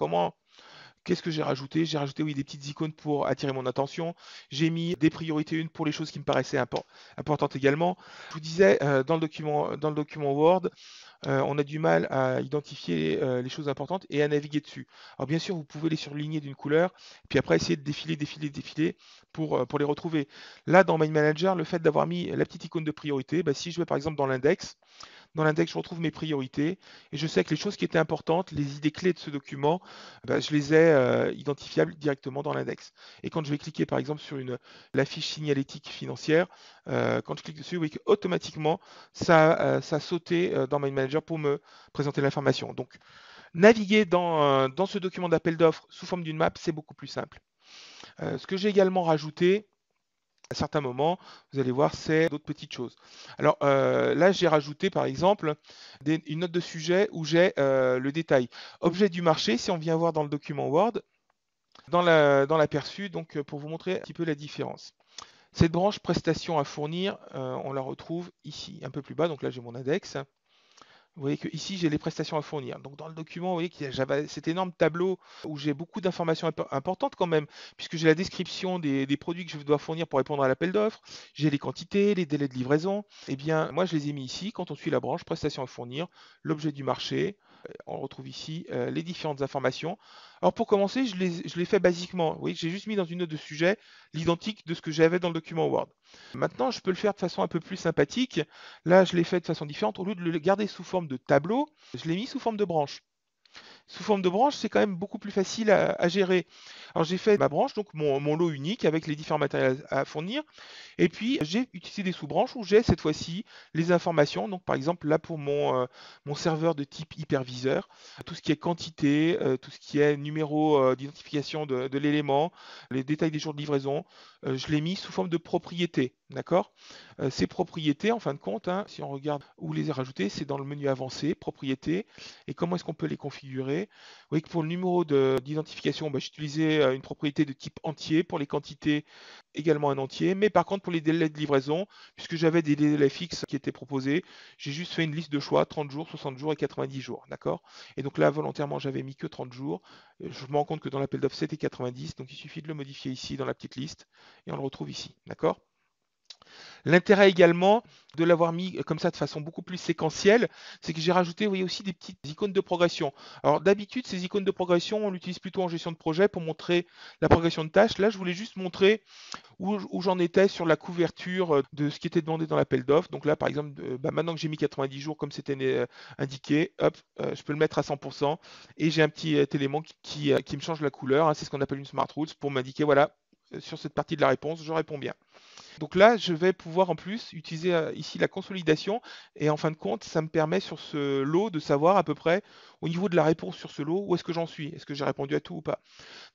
qu'est-ce que j'ai rajouté? J'ai rajouté oui, des petites icônes pour attirer mon attention. J'ai mis des priorités une pour les choses qui me paraissaient importantes également. Je vous disais, dans le document Word, on a du mal à identifier les choses importantes et à naviguer dessus. Alors bien sûr, vous pouvez les surligner d'une couleur, puis après essayer de défiler pour les retrouver. Là, dans Mind Manager, le fait d'avoir mis la petite icône de priorité, si je vais par exemple dans l'index, je retrouve mes priorités et je sais que les choses qui étaient importantes, les idées clés de ce document, je les ai identifiables directement dans l'index. Et quand je vais cliquer par exemple sur la fiche signalétique financière, quand je clique dessus, vous voyez qu'automatiquement, ça a sauté dans Mind Manager pour me présenter l'information. Donc, naviguer dans ce document d'appel d'offres sous forme d'une map, c'est beaucoup plus simple. Ce que j'ai également rajouté, À certains moments, vous allez voir, c'est d'autres petites choses. Alors là, j'ai rajouté par exemple une note de sujet où j'ai le détail. Objet du marché, si on vient voir dans le document Word, dans l'aperçu, donc pour vous montrer un petit peu la différence. Cette branche prestations à fournir, on la retrouve ici, un peu plus bas. Donc là, j'ai mon index. Vous voyez que ici j'ai les prestations à fournir. Donc dans le document, vous voyez qu'il j'avais cet énorme tableau où j'ai beaucoup d'informations importantes quand même, puisque j'ai la description des produits que je dois fournir pour répondre à l'appel d'offres, j'ai les quantités, les délais de livraison. Eh bien, moi je les ai mis ici quand on suit la branche prestations à fournir, l'objet du marché. On retrouve ici les différentes informations. Alors pour commencer, je l'ai fait basiquement. Vous voyez, j'ai juste mis dans une note de sujet l'identique de ce que j'avais dans le document Word. Maintenant, je peux le faire de façon un peu plus sympathique. Là, je l'ai fait de façon différente. Au lieu de le garder sous forme de tableau, je l'ai mis sous forme de branche. Sous forme de branche, c'est quand même beaucoup plus facile à gérer. Alors j'ai fait ma branche, donc mon lot unique avec les différents matériels à fournir. Et puis j'ai utilisé des sous-branches où j'ai cette fois-ci les informations. Donc par exemple là pour mon serveur de type hyperviseur, tout ce qui est quantité, tout ce qui est numéro d'identification de l'élément, les détails des jours de livraison, je l'ai mis sous forme de propriété. D'accord? Ces propriétés, en fin de compte, hein, si on regarde où les rajouter, c'est dans le menu avancé, propriétés. Et comment est-ce qu'on peut les configurer? Vous voyez que pour le numéro d'identification, j'utilisais une propriété de type entier. Pour les quantités, également un entier. Mais par contre, pour les délais de livraison, puisque j'avais des délais fixes qui étaient proposés, j'ai juste fait une liste de choix, 30 jours, 60 jours et 90 jours. D'accord? Et donc là, volontairement, j'avais mis que 30 jours. Je me rends compte que dans l'appel d'offre, c'était 90. Donc il suffit de le modifier ici dans la petite liste et on le retrouve ici. D'accord? L'intérêt également de l'avoir mis comme ça de façon beaucoup plus séquentielle, c'est que j'ai rajouté, vous voyez, aussi des petites icônes de progression. Alors d'habitude, ces icônes de progression, on l'utilise plutôt en gestion de projet pour montrer la progression de tâches. Là, je voulais juste montrer où j'en étais sur la couverture de ce qui était demandé dans l'appel d'offres. Donc là, par exemple, maintenant que j'ai mis 90 jours comme c'était indiqué, hop, je peux le mettre à 100% et j'ai un petit élément qui me change la couleur, hein. C'est ce qu'on appelle une Smart Rules pour m'indiquer, voilà, sur cette partie de la réponse, je réponds bien. Donc là, je vais pouvoir en plus utiliser ici la consolidation et en fin de compte, ça me permet sur ce lot de savoir à peu près au niveau de la réponse sur ce lot où est-ce que j'en suis, est-ce que j'ai répondu à tout ou pas.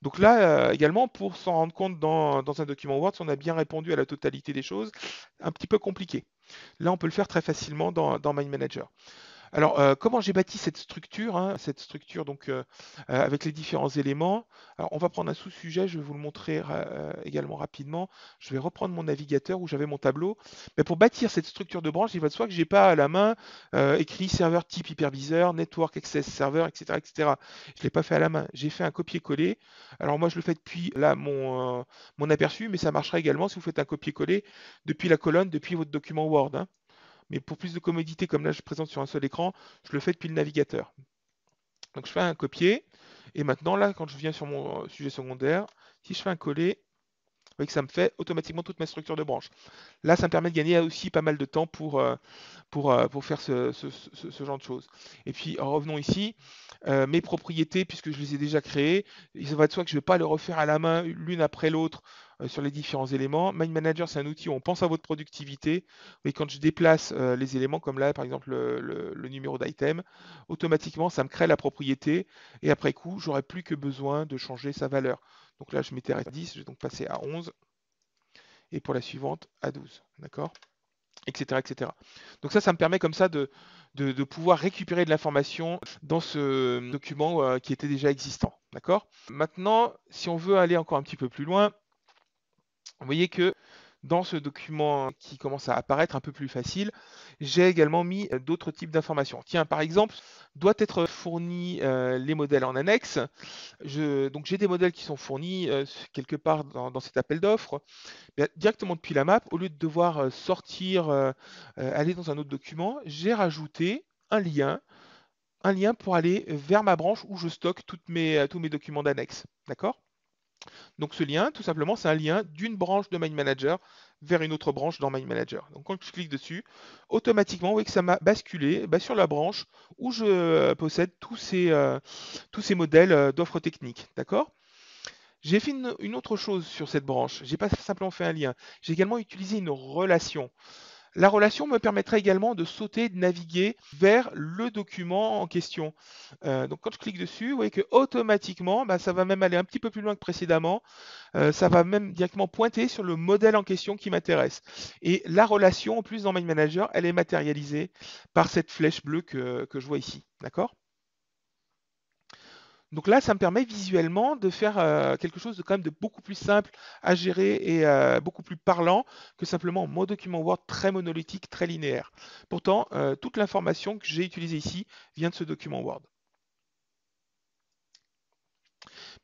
Donc là également, pour s'en rendre compte dans un document Word, si on a bien répondu à la totalité des choses, un petit peu compliqué. Là, on peut le faire très facilement dans Mind Manager. Alors, comment j'ai bâti cette structure, hein, donc avec les différents éléments. Alors, on va prendre un sous-sujet, je vais vous le montrer également rapidement. Je vais reprendre mon navigateur où j'avais mon tableau. Mais pour bâtir cette structure de branche, il va de soi que j'ai pas à la main écrit serveur type hyperviseur, network access server, etc., etc. Je l'ai pas fait à la main. J'ai fait un copier-coller. Alors moi, je le fais depuis là mon aperçu, mais ça marchera également si vous faites un copier-coller depuis la colonne, depuis votre document Word, hein. Mais pour plus de commodité, comme là je présente sur un seul écran, je le fais depuis le navigateur. Donc je fais un copier, et maintenant là, quand je viens sur mon sujet secondaire, si je fais un coller, vous voyez que ça me fait automatiquement toute ma structure de branche. Là, ça me permet de gagner aussi pas mal de temps pour faire ce genre de choses. Et puis revenons ici, mes propriétés, puisque je les ai déjà créées, il va de soi que je ne vais pas les refaire à la main l'une après l'autre sur les différents éléments. Mind Manager, c'est un outil où on pense à votre productivité. Et quand je déplace les éléments, comme là par exemple le numéro d'item, automatiquement ça me crée la propriété et après coup, j'aurai plus que besoin de changer sa valeur. Donc là, je m'étais arrêté à 10, je vais donc passer à 11 et pour la suivante à 12. D'accord? Etc., etc. Donc ça me permet comme ça de pouvoir récupérer de l'information dans ce document qui était déjà existant. D'accord? Maintenant, si on veut aller encore un petit peu plus loin, vous voyez que dans ce document qui commence à apparaître un peu plus facile, j'ai également mis d'autres types d'informations. Tiens, par exemple, doit être fourni les modèles en annexe. Donc j'ai des modèles qui sont fournis quelque part dans cet appel d'offres. Directement depuis la map, au lieu de devoir sortir, aller dans un autre document, j'ai rajouté un lien pour aller vers ma branche où je stocke tous mes documents d'annexe. D'accord? Donc ce lien, tout simplement, c'est un lien d'une branche de Mind Manager vers une autre branche dans Mind Manager. Donc quand je clique dessus, automatiquement, vous voyez que ça m'a basculé sur la branche où je possède tous ces modèles d'offres techniques. D'accord? J'ai fait une autre chose sur cette branche. J'ai pas simplement fait un lien. J'ai également utilisé une relation. La relation me permettrait également de sauter, de naviguer vers le document en question. Donc quand je clique dessus, vous voyez que automatiquement, bah, ça va même aller un petit peu plus loin que précédemment. Ça va même directement pointer sur le modèle en question qui m'intéresse. Et la relation, en plus, dans Mind Manager, elle est matérialisée par cette flèche bleue que je vois ici. D'accord? Donc là, ça me permet visuellement de faire quelque chose de quand même de beaucoup plus simple à gérer et beaucoup plus parlant que simplement mon document Word très monolithique, très linéaire. Pourtant, toute l'information que j'ai utilisée ici vient de ce document Word.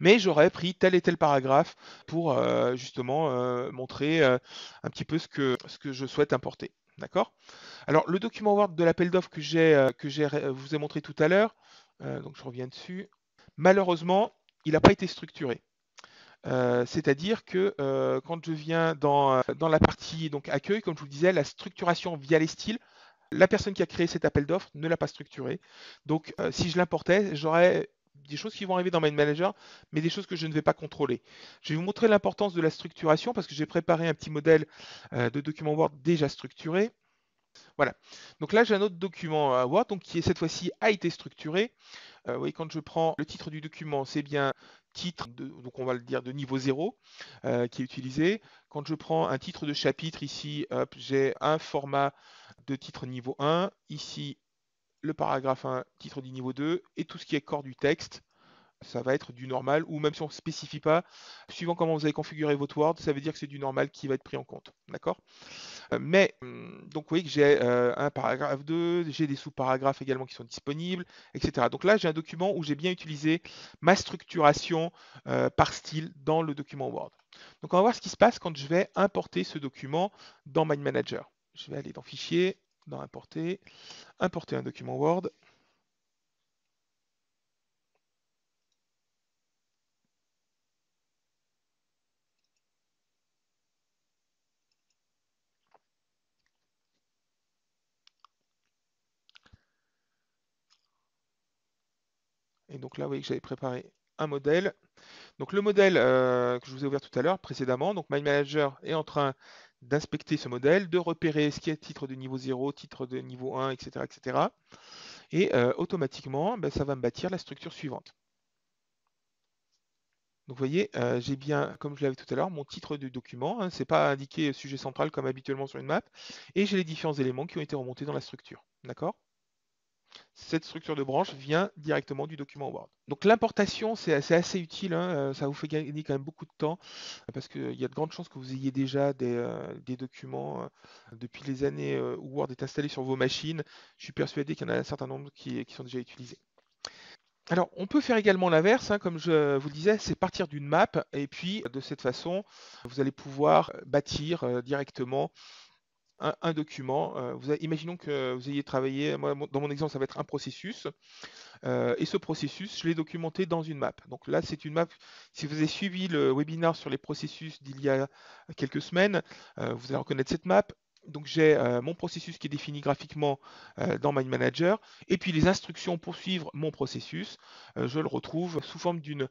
Mais j'aurais pris tel et tel paragraphe pour justement montrer un petit peu ce que je souhaite importer. D'accord? Alors, le document Word de l'appel d'offres que vous ai montré tout à l'heure, donc je reviens dessus. Malheureusement, il n'a pas été structuré. C'est-à-dire que quand je viens dans la partie donc, accueil, comme je vous le disais, la structuration via les styles, la personne qui a créé cet appel d'offres ne l'a pas structuré. Donc si je l'importais, j'aurais des choses qui vont arriver dans Mind Manager, mais des choses que je ne vais pas contrôler. Je vais vous montrer l'importance de la structuration parce que j'ai préparé un petit modèle de document Word déjà structuré. Voilà. Donc là, j'ai un autre document Word donc, qui, cette fois-ci, a été structuré. Oui, quand je prends le titre du document, c'est bien titre, donc on va le dire de niveau 0 qui est utilisé. Quand je prends un titre de chapitre, ici, j'ai un format de titre niveau 1. Ici, le paragraphe 1, titre du niveau 2. Et tout ce qui est corps du texte, ça va être du normal, ou même si on ne spécifie pas, suivant comment vous avez configuré votre Word, ça veut dire que c'est du normal qui va être pris en compte. D'accord? Mais donc vous voyez que j'ai un paragraphe 2, j'ai des sous-paragraphes également qui sont disponibles, etc. Donc là, j'ai un document où j'ai bien utilisé ma structuration par style dans le document Word. Donc on va voir ce qui se passe quand je vais importer ce document dans Mind Manager. Je vais aller dans Fichier, dans Importer, importer un document Word. Et donc là, vous voyez que j'avais préparé un modèle. Donc le modèle que je vous ai ouvert tout à l'heure précédemment, donc My Manager est en train d'inspecter ce modèle, de repérer ce qui est titre de niveau 0, titre de niveau 1, etc. etc. Et automatiquement, ben, ça va me bâtir la structure suivante. Donc vous voyez, j'ai bien, comme je l'avais tout à l'heure, mon titre du document, hein, ce n'est pas indiqué sujet central comme habituellement sur une map, et j'ai les différents éléments qui ont été remontés dans la structure. D'accord? Cette structure de branche vient directement du document Word. Donc l'importation, c'est assez utile, hein, ça vous fait gagner quand même beaucoup de temps, parce qu'il y a de grandes chances que vous ayez déjà des documents depuis les années où Word est installé sur vos machines. Je suis persuadé qu'il y en a un certain nombre qui sont déjà utilisés. Alors, on peut faire également l'inverse, hein, comme je vous le disais, c'est partir d'une map, et puis de cette façon, vous allez pouvoir bâtir directement un document. Imaginons que vous ayez travaillé, moi, dans mon exemple, ça va être un processus, et ce processus, je l'ai documenté dans une map. Donc là, c'est une map, si vous avez suivi le webinaire sur les processus d'il y a quelques semaines, vous allez reconnaître cette map. Donc j'ai mon processus qui est défini graphiquement dans Mind Manager, et puis les instructions pour suivre mon processus, je le retrouve sous forme d'une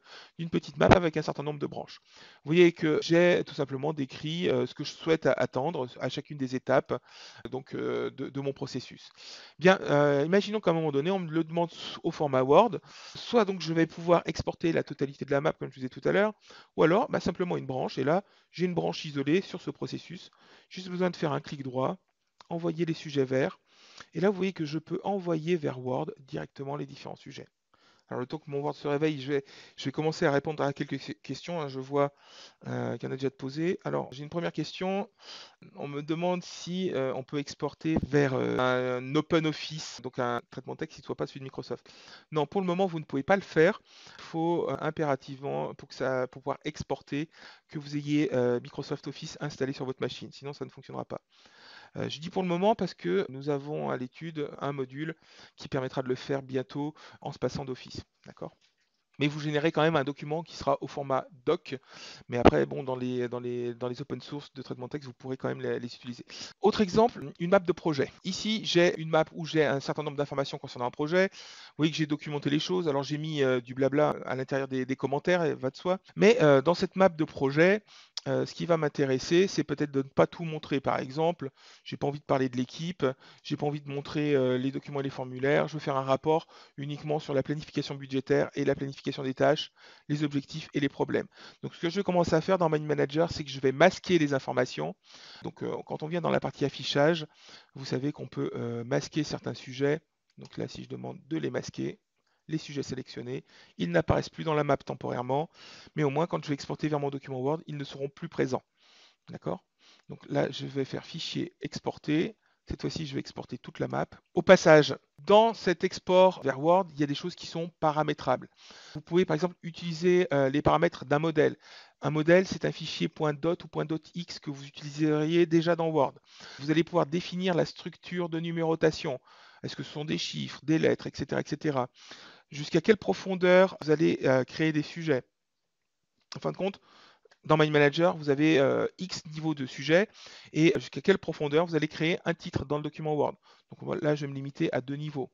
petite map avec un certain nombre de branches. Vous voyez que j'ai tout simplement décrit ce que je souhaite attendre à chacune des étapes donc, de mon processus. Bien, imaginons qu'à un moment donné, on me le demande au format Word, soit donc je vais pouvoir exporter la totalité de la map comme je vous disais tout à l'heure, ou alors bah, simplement une branche, et là j'ai une branche isolée sur ce processus, juste besoin de faire un clic droit, envoyer les sujets vers, et là vous voyez que je peux envoyer vers Word directement les différents sujets. Alors le temps que mon Word se réveille, je vais commencer à répondre à quelques questions, hein. Je vois qu'il y en a déjà de posées. Alors j'ai une première question. On me demande si on peut exporter vers un Open Office, donc un traitement de texte qui ne soit pas celui de Microsoft. Non, pour le moment, vous ne pouvez pas le faire. Il faut impérativement, pour pouvoir exporter, que vous ayez Microsoft Office installé sur votre machine. Sinon, ça ne fonctionnera pas. Je dis pour le moment parce que nous avons à l'étude un module qui permettra de le faire bientôt en se passant d'Office. D'accord? Mais vous générez quand même un document qui sera au format doc. Mais après, bon, dans les open source de traitement de texte, vous pourrez quand même les utiliser. Autre exemple, une map de projet. Ici, j'ai une map où j'ai un certain nombre d'informations concernant un projet. Vous voyez que j'ai documenté les choses. Alors, j'ai mis du blabla à l'intérieur des commentaires, va de soi. Mais dans cette map de projet, Ce qui va m'intéresser, c'est peut-être de ne pas tout montrer. Par exemple, j'ai pas envie de parler de l'équipe, j'ai pas envie de montrer les documents et les formulaires. Je veux faire un rapport uniquement sur la planification budgétaire et la planification des tâches, les objectifs et les problèmes. Donc, ce que je commence à faire dans Mind Manager, c'est que je vais masquer les informations. Donc, quand on vient dans la partie affichage, vous savez qu'on peut masquer certains sujets. Donc là, si je demande de les masquer, les sujets sélectionnés, ils n'apparaissent plus dans la map temporairement, mais au moins quand je vais exporter vers mon document Word, ils ne seront plus présents. D'accord? Donc là, je vais faire fichier exporter. Cette fois-ci, je vais exporter toute la map. Au passage, dans cet export vers Word, il y a des choses qui sont paramétrables. Vous pouvez par exemple utiliser les paramètres d'un modèle. Un modèle, c'est un fichier .dot ou .dotx que vous utiliseriez déjà dans Word. Vous allez pouvoir définir la structure de numérotation. Est-ce que ce sont des chiffres, des lettres, etc., etc. Jusqu'à quelle profondeur vous allez créer des sujets. En fin de compte, dans My Manager, vous avez X niveaux de sujets et jusqu'à quelle profondeur vous allez créer un titre dans le document Word. Donc là, je vais me limiter à 2 niveaux.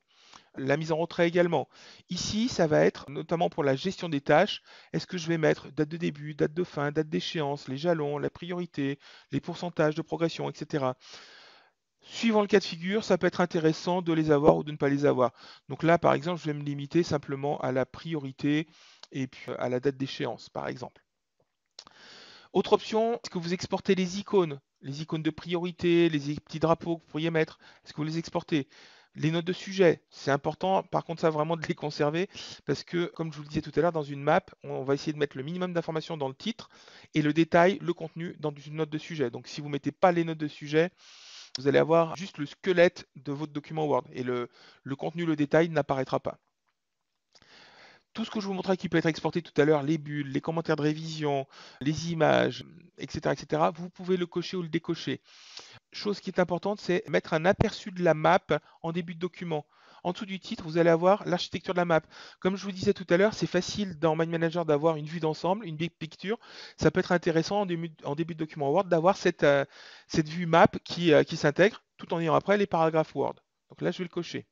La mise en retrait également. Ici, ça va être notamment pour la gestion des tâches. Est-ce que je vais mettre date de début, date de fin, date d'échéance, les jalons, la priorité, les pourcentages de progression, etc. Suivant le cas de figure, ça peut être intéressant de les avoir ou de ne pas les avoir. Donc là, par exemple, je vais me limiter simplement à la priorité et puis à la date d'échéance, par exemple. Autre option, est-ce que vous exportez les icônes de priorité, les petits drapeaux que vous pourriez mettre, est-ce que vous les exportez? Les notes de sujet, c'est important, par contre, ça vraiment de les conserver, parce que, comme je vous le disais tout à l'heure, dans une map, on va essayer de mettre le minimum d'informations dans le titre et le détail, le contenu dans une note de sujet. Donc, si vous ne mettez pas les notes de sujet, vous allez avoir juste le squelette de votre document Word et le contenu, le détail n'apparaîtra pas. Tout ce que je vous montrais qui peut être exporté tout à l'heure, les bulles, les commentaires de révision, les images, etc., etc., vous pouvez le cocher ou le décocher. Chose qui est importante, c'est mettre un aperçu de la map en début de document. En dessous du titre, vous allez avoir l'architecture de la map. Comme je vous disais tout à l'heure, c'est facile dans Mind Manager d'avoir une vue d'ensemble, une big picture. Ça peut être intéressant en début de document Word d'avoir cette vue map qui s'intègre tout en ayant après les paragraphes Word. Donc là, je vais le cocher.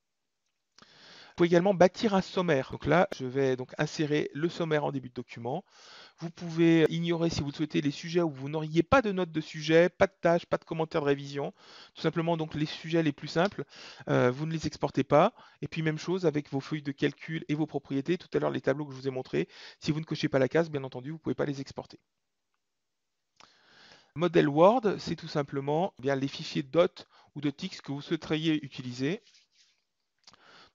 Vous pouvez également bâtir un sommaire. Donc là, je vais donc insérer le sommaire en début de document. Vous pouvez ignorer, si vous le souhaitez, les sujets où vous n'auriez pas de notes de sujet, pas de tâches, pas de commentaires de révision. Tout simplement, donc les sujets les plus simples, vous ne les exportez pas. Et puis même chose avec vos feuilles de calcul et vos propriétés. Tout à l'heure, les tableaux que je vous ai montrés, si vous ne cochez pas la case, bien entendu, vous ne pouvez pas les exporter. Modèle Word, c'est tout simplement bien les fichiers dot ou .x que vous souhaiteriez utiliser.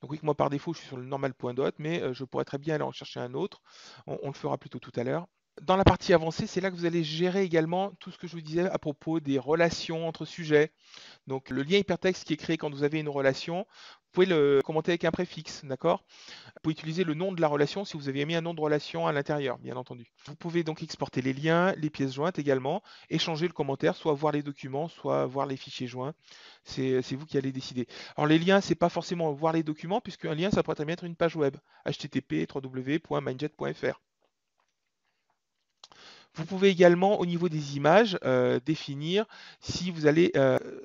Donc oui, moi par défaut, je suis sur le normal.dot, mais je pourrais très bien aller en chercher un autre. On le fera plutôt tout à l'heure. Dans la partie avancée, c'est là que vous allez gérer également tout ce que je vous disais à propos des relations entre sujets. Donc le lien hypertexte qui est créé quand vous avez une relation, vous pouvez le commenter avec un préfixe, d'accord? Vous pouvez utiliser le nom de la relation si vous avez mis un nom de relation à l'intérieur, bien entendu. Vous pouvez donc exporter les liens, les pièces jointes également, échanger le commentaire, soit voir les documents, soit voir les fichiers joints. C'est vous qui allez décider. Alors les liens, c'est pas forcément voir les documents, puisque un lien, ça pourrait très bien être une page web, http www.mindjet.fr. Vous pouvez également, au niveau des images, définir si vous allez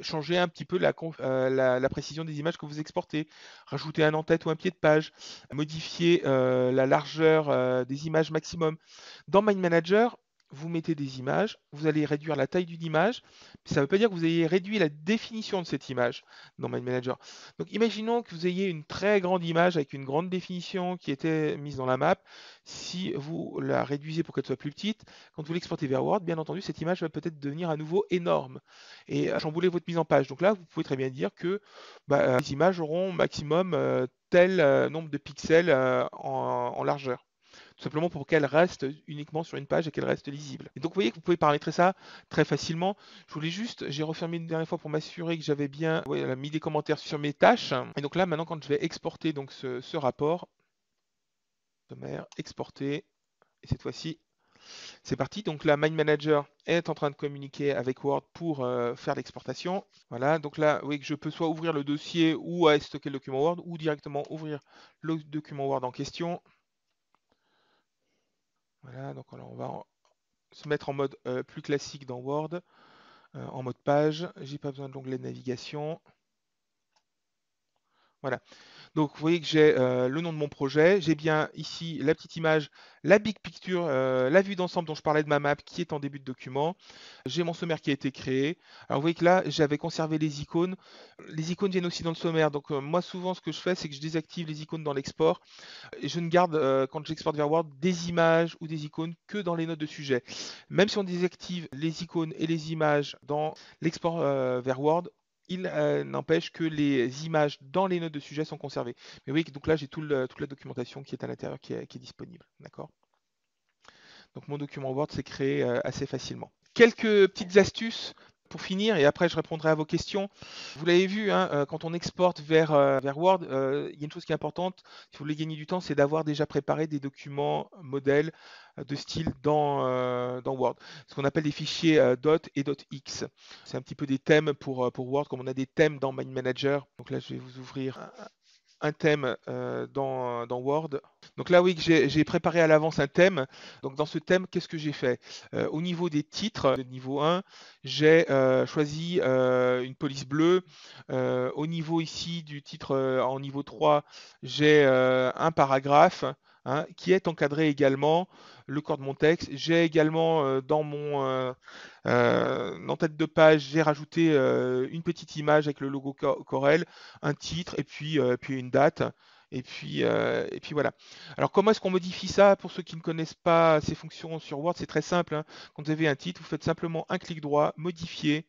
changer un petit peu la précision des images que vous exportez, rajouter un en-tête ou un pied de page, modifier la largeur des images maximum. Dans Mind Manager, vous mettez des images, vous allez réduire la taille d'une image, mais ça ne veut pas dire que vous ayez réduit la définition de cette image dans Mind Manager. Donc imaginons que vous ayez une très grande image avec une grande définition qui était mise dans la map. Si vous la réduisez pour qu'elle soit plus petite, quand vous l'exportez vers Word, bien entendu, cette image va peut-être devenir à nouveau énorme et chambouler votre mise en page. Donc là, vous pouvez très bien dire que les images auront maximum tel nombre de pixels en largeur. Tout simplement pour qu'elles restent uniquement sur une page et qu'elles restent lisibles. Et donc vous voyez que vous pouvez paramétrer ça très facilement. Je voulais juste, j'ai refermé une dernière fois pour m'assurer que j'avais bien mis des commentaires sur mes tâches. Et donc là, maintenant, quand je vais exporter donc ce rapport, sommaire, exporter, et cette fois-ci, c'est parti. Donc là, Mind Manager est en train de communiquer avec Word pour faire l'exportation. Voilà, donc là, oui, que je peux soit ouvrir le dossier ou stocker le document Word ou directement ouvrir le document Word en question. Voilà, donc alors on va se mettre en mode plus classique dans Word, en mode page. J'ai pas besoin de l'onglet de navigation. Voilà. Donc, vous voyez que j'ai le nom de mon projet, j'ai bien ici la petite image, la big picture, la vue d'ensemble dont je parlais de ma map qui est en début de document. J'ai mon sommaire qui a été créé. Alors, vous voyez que là, j'avais conservé les icônes. Les icônes viennent aussi dans le sommaire. Donc, moi, souvent, ce que je fais, c'est que je désactive les icônes dans l'export. Et je ne garde, quand j'exporte vers Word, des images ou des icônes que dans les notes de sujet. Même si on désactive les icônes et les images dans l'export vers Word, il n'empêche que les images dans les notes de sujet sont conservées. Mais oui, donc là, j'ai toute la documentation qui est à l'intérieur, qui est disponible. D'accord? Donc mon document Word s'est créé assez facilement. Quelques petites astuces pour finir, et après je répondrai à vos questions. Vous l'avez vu, hein, quand on exporte vers Word, il y a une chose qui est importante, si vous voulez gagner du temps, c'est d'avoir déjà préparé des documents modèles de style dans Word. Ce qu'on appelle des fichiers .dot et .x. C'est un petit peu des thèmes pour Word, comme on a des thèmes dans Mind Manager. Donc là, je vais vous ouvrir un thème dans Word. Donc là, oui, que j'ai préparé à l'avance un thème. Donc dans ce thème, qu'est-ce que j'ai fait? Au niveau des titres, de niveau 1, j'ai choisi une police bleue. Au niveau ici du titre en niveau 3, j'ai un paragraphe, hein, qui est encadré également, le corps de mon texte. J'ai également dans mon en tête de page, j'ai rajouté une petite image avec le logo Corel, un titre puis une date. Et puis voilà. Alors comment est-ce qu'on modifie ça pour ceux qui ne connaissent pas ces fonctions sur Word? C'est très simple, hein. Quand vous avez un titre, vous faites simplement un clic droit, modifier,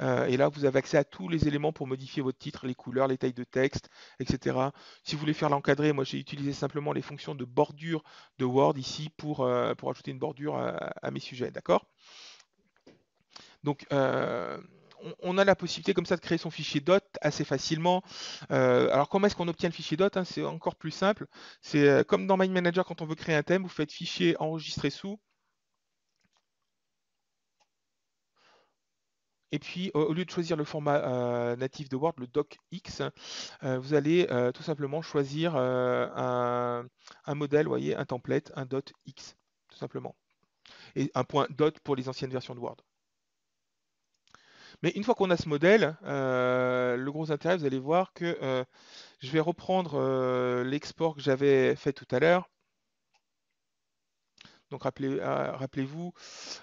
et là vous avez accès à tous les éléments pour modifier votre titre, les couleurs, les tailles de texte, etc. Si vous voulez faire l'encadrer, moi j'ai utilisé simplement les fonctions de bordure de Word ici pour ajouter une bordure à mes sujets, d'accord? Donc, on a la possibilité comme ça de créer son fichier dot assez facilement. Alors, comment est-ce qu'on obtient le fichier dot, hein? C'est encore plus simple. C'est comme dans Mind Manager, quand on veut créer un thème, vous faites fichier enregistrer sous. Et puis, au lieu de choisir le format natif de Word, le docx, vous allez tout simplement choisir un modèle, vous voyez, un template, un .x, tout simplement. Et un point dot pour les anciennes versions de Word. Mais une fois qu'on a ce modèle, le gros intérêt, vous allez voir que je vais reprendre l'export que j'avais fait tout à l'heure. Donc rappelez-vous,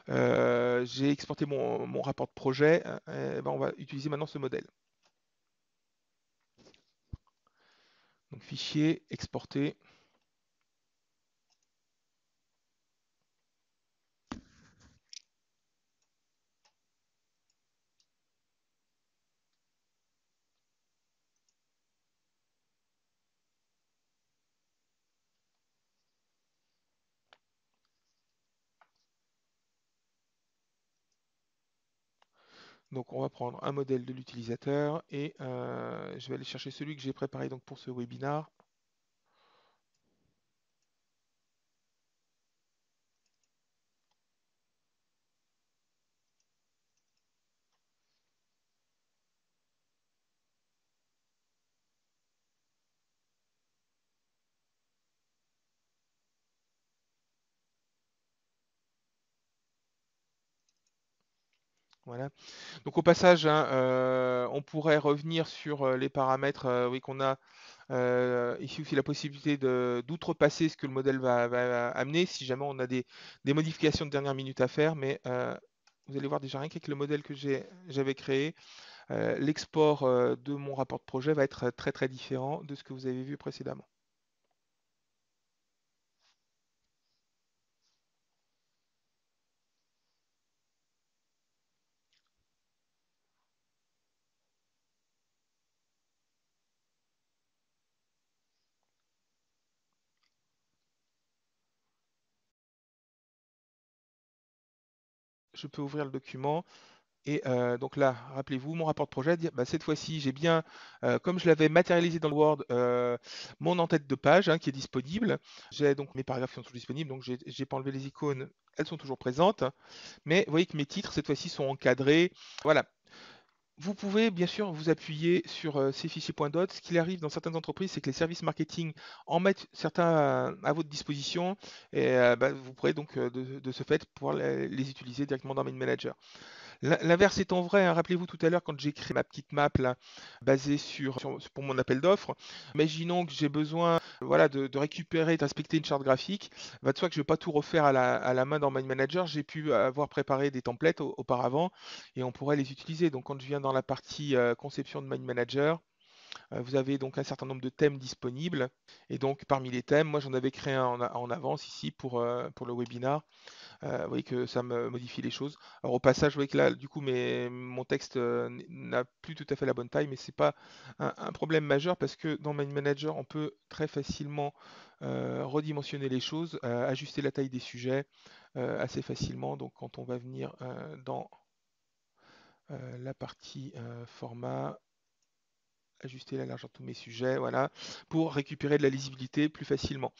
j'ai exporté mon rapport de projet. Ben, on va utiliser maintenant ce modèle. Donc fichier, exporter. Donc on va prendre un modèle de l'utilisateur et je vais aller chercher celui que j'ai préparé donc pour ce webinar. Voilà. Donc au passage, hein, on pourrait revenir sur les paramètres oui, qu'on a ici aussi la possibilité d'outrepasser ce que le modèle va amener si jamais on a des modifications de dernière minute à faire, mais vous allez voir déjà rien qu'avec le modèle que j'avais créé, l'export de mon rapport de projet va être très très différent de ce que vous avez vu précédemment. Je peux ouvrir le document. Et donc là, rappelez-vous, mon rapport de projet, bah, cette fois-ci, j'ai bien, comme je l'avais matérialisé dans le Word, mon en-tête de page, hein, qui est disponible. J'ai donc mes paragraphes qui sont toujours disponibles, donc j'ai pas enlevé les icônes, elles sont toujours présentes. Mais vous voyez que mes titres, cette fois-ci, sont encadrés. Voilà. Vous pouvez bien sûr vous appuyer sur ces fichiers .dot. Ce qu'il arrive dans certaines entreprises, c'est que les services marketing en mettent certains à votre disposition et bah, vous pourrez donc de ce fait pouvoir les utiliser directement dans Main Manager. L'inverse étant vrai, hein, rappelez-vous tout à l'heure quand j'ai créé ma petite map là, basée pour mon appel d'offres, imaginons que j'ai besoin voilà, de récupérer, d'inspecter une charte graphique, va de soi que je ne vais pas tout refaire à la main dans Mind Manager, j'ai pu avoir préparé des templates auparavant et on pourrait les utiliser. Donc quand je viens dans la partie conception de Mind Manager, vous avez donc un certain nombre de thèmes disponibles. Et donc parmi les thèmes, moi j'en avais créé un en avance ici pour le webinar. Vous voyez que ça me modifie les choses. Alors au passage, vous voyez que là, du coup, mon texte n'a plus tout à fait la bonne taille, mais c'est pas un problème majeur parce que dans Mind Manager, on peut très facilement redimensionner les choses, ajuster la taille des sujets assez facilement. Donc quand on va venir dans la partie format, ajuster la largeur de tous mes sujets, voilà, pour récupérer de la lisibilité plus facilement.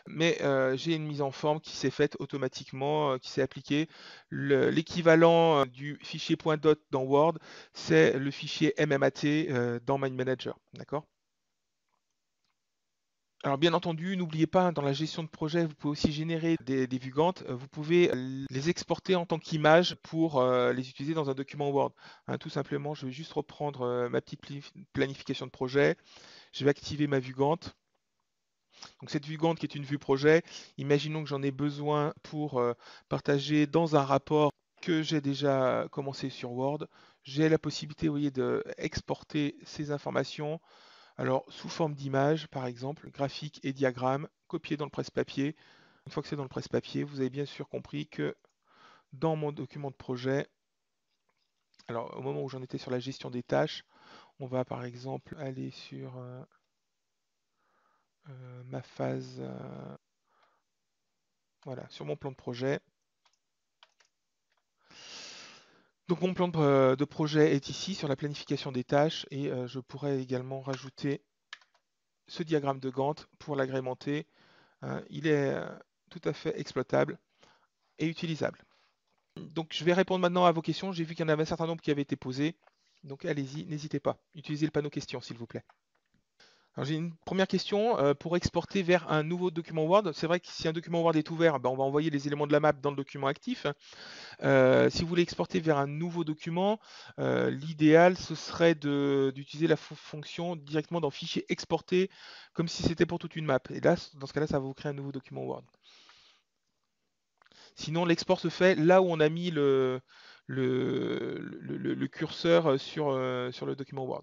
Mais j'ai une mise en forme qui s'est faite automatiquement, qui s'est appliquée. L'équivalent du fichier .dot dans Word, c'est le fichier MMAT dans Mind Manager, d'accord? Alors bien entendu, n'oubliez pas, hein, dans la gestion de projet, vous pouvez aussi générer des vues Gantt. Vous pouvez les exporter en tant qu'image pour les utiliser dans un document Word. Hein, tout simplement, je vais juste reprendre ma petite planification de projet. Je vais activer ma vue Gantt. Donc cette vue Gantt qui est une vue projet, imaginons que j'en ai besoin pour partager dans un rapport que j'ai déjà commencé sur Word. J'ai la possibilité, vous voyez, d'exporter ces informations. Alors sous forme d'image, par exemple, graphique et diagramme, copier dans le presse-papier. Une fois que c'est dans le presse-papier, vous avez bien sûr compris que dans mon document de projet, alors au moment où j'en étais sur la gestion des tâches, on va par exemple aller sur ma phase, voilà, sur mon plan de projet. Donc mon plan de projet est ici sur la planification des tâches et je pourrais également rajouter ce diagramme de Gantt pour l'agrémenter. Hein. Il est tout à fait exploitable et utilisable. Donc je vais répondre maintenant à vos questions. J'ai vu qu'il y en avait un certain nombre qui avaient été posées. Donc allez-y, n'hésitez pas. Utilisez le panneau questions s'il vous plaît. Alors j'ai une première question pour exporter vers un nouveau document Word. C'est vrai que si un document Word est ouvert, ben, on va envoyer les éléments de la map dans le document actif. Si vous voulez exporter vers un nouveau document, l'idéal ce serait d'utiliser la fonction directement dans Fichier exporter, comme si c'était pour toute une map. Et là, dans ce cas-là, ça va vous créer un nouveau document Word. Sinon, l'export se fait là où on a mis le curseur sur le document Word.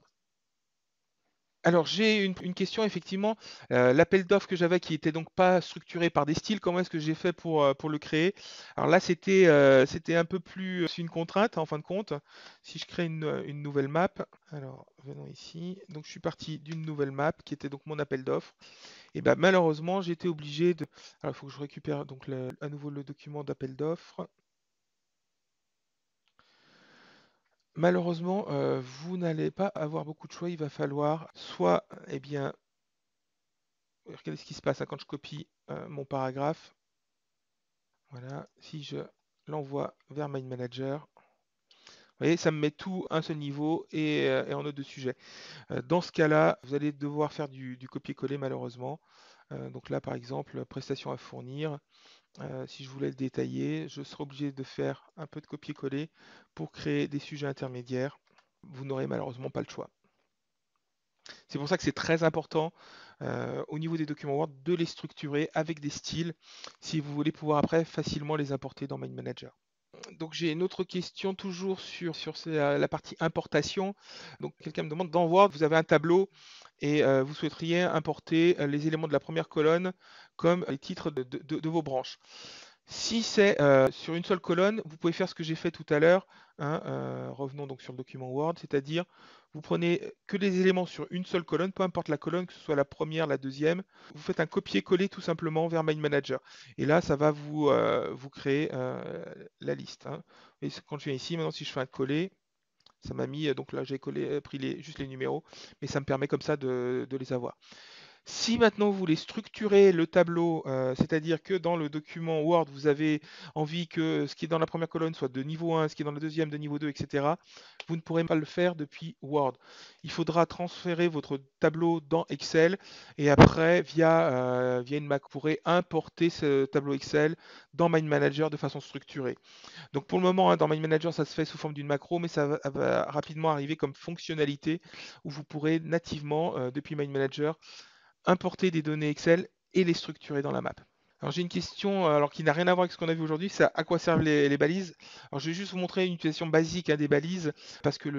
Alors j'ai une question effectivement, l'appel d'offres que j'avais qui était donc pas structuré par des styles, comment est-ce que j'ai fait pour le créer? Alors là c'était un peu plus c'est une contrainte en fin de compte. Si je crée une nouvelle map, alors venons ici, donc je suis parti d'une nouvelle map qui était donc mon appel d'offres. Et ben malheureusement j'ai été obligé de. Alors il faut que je récupère donc à nouveau le document d'appel d'offres. Malheureusement, vous n'allez pas avoir beaucoup de choix. Il va falloir soit, eh bien, regardez ce qui se passe hein, quand je copie mon paragraphe. Voilà, si je l'envoie vers Mind Manager, vous voyez, ça me met tout à un seul niveau et en note de sujet. Dans ce cas-là, vous allez devoir faire du copier-coller malheureusement. Donc là, par exemple, prestation à fournir. Si je voulais le détailler, je serai obligé de faire un peu de copier-coller pour créer des sujets intermédiaires. Vous n'aurez malheureusement pas le choix. C'est pour ça que c'est très important au niveau des documents Word de les structurer avec des styles si vous voulez pouvoir après facilement les importer dans Mind Manager. Donc j'ai une autre question toujours sur la partie importation. Donc quelqu'un me demande, dans Word, vous avez un tableau et vous souhaiteriez importer les éléments de la première colonne comme les titres de vos branches. Si c'est sur une seule colonne, vous pouvez faire ce que j'ai fait tout à l'heure. Hein, revenons donc sur le document Word, c'est-à-dire vous prenez que les éléments sur une seule colonne, peu importe la colonne, que ce soit la première, la deuxième, vous faites un copier-coller tout simplement vers Mind Manager. Et là, ça va vous créer la liste. Hein. Et quand je viens ici, maintenant si je fais un coller, ça m'a mis, donc là j'ai collé, pris juste les numéros, mais ça me permet comme ça de les avoir. Si maintenant vous voulez structurer le tableau, c'est-à-dire que dans le document Word, vous avez envie que ce qui est dans la première colonne soit de niveau 1, ce qui est dans la deuxième de niveau 2, etc., vous ne pourrez pas le faire depuis Word. Il faudra transférer votre tableau dans Excel et après, via une Mac, vous pourrez importer ce tableau Excel dans Mind Manager de façon structurée. Donc pour le moment, hein, dans Mind Manager, ça se fait sous forme d'une macro, mais ça va rapidement arriver comme fonctionnalité où vous pourrez nativement, depuis Mind Manager, importer des données Excel et les structurer dans la map. Alors j'ai une question alors qui n'a rien à voir avec ce qu'on a vu aujourd'hui, c'est à quoi servent les balises. Alors je vais juste vous montrer une utilisation basique des balises parce que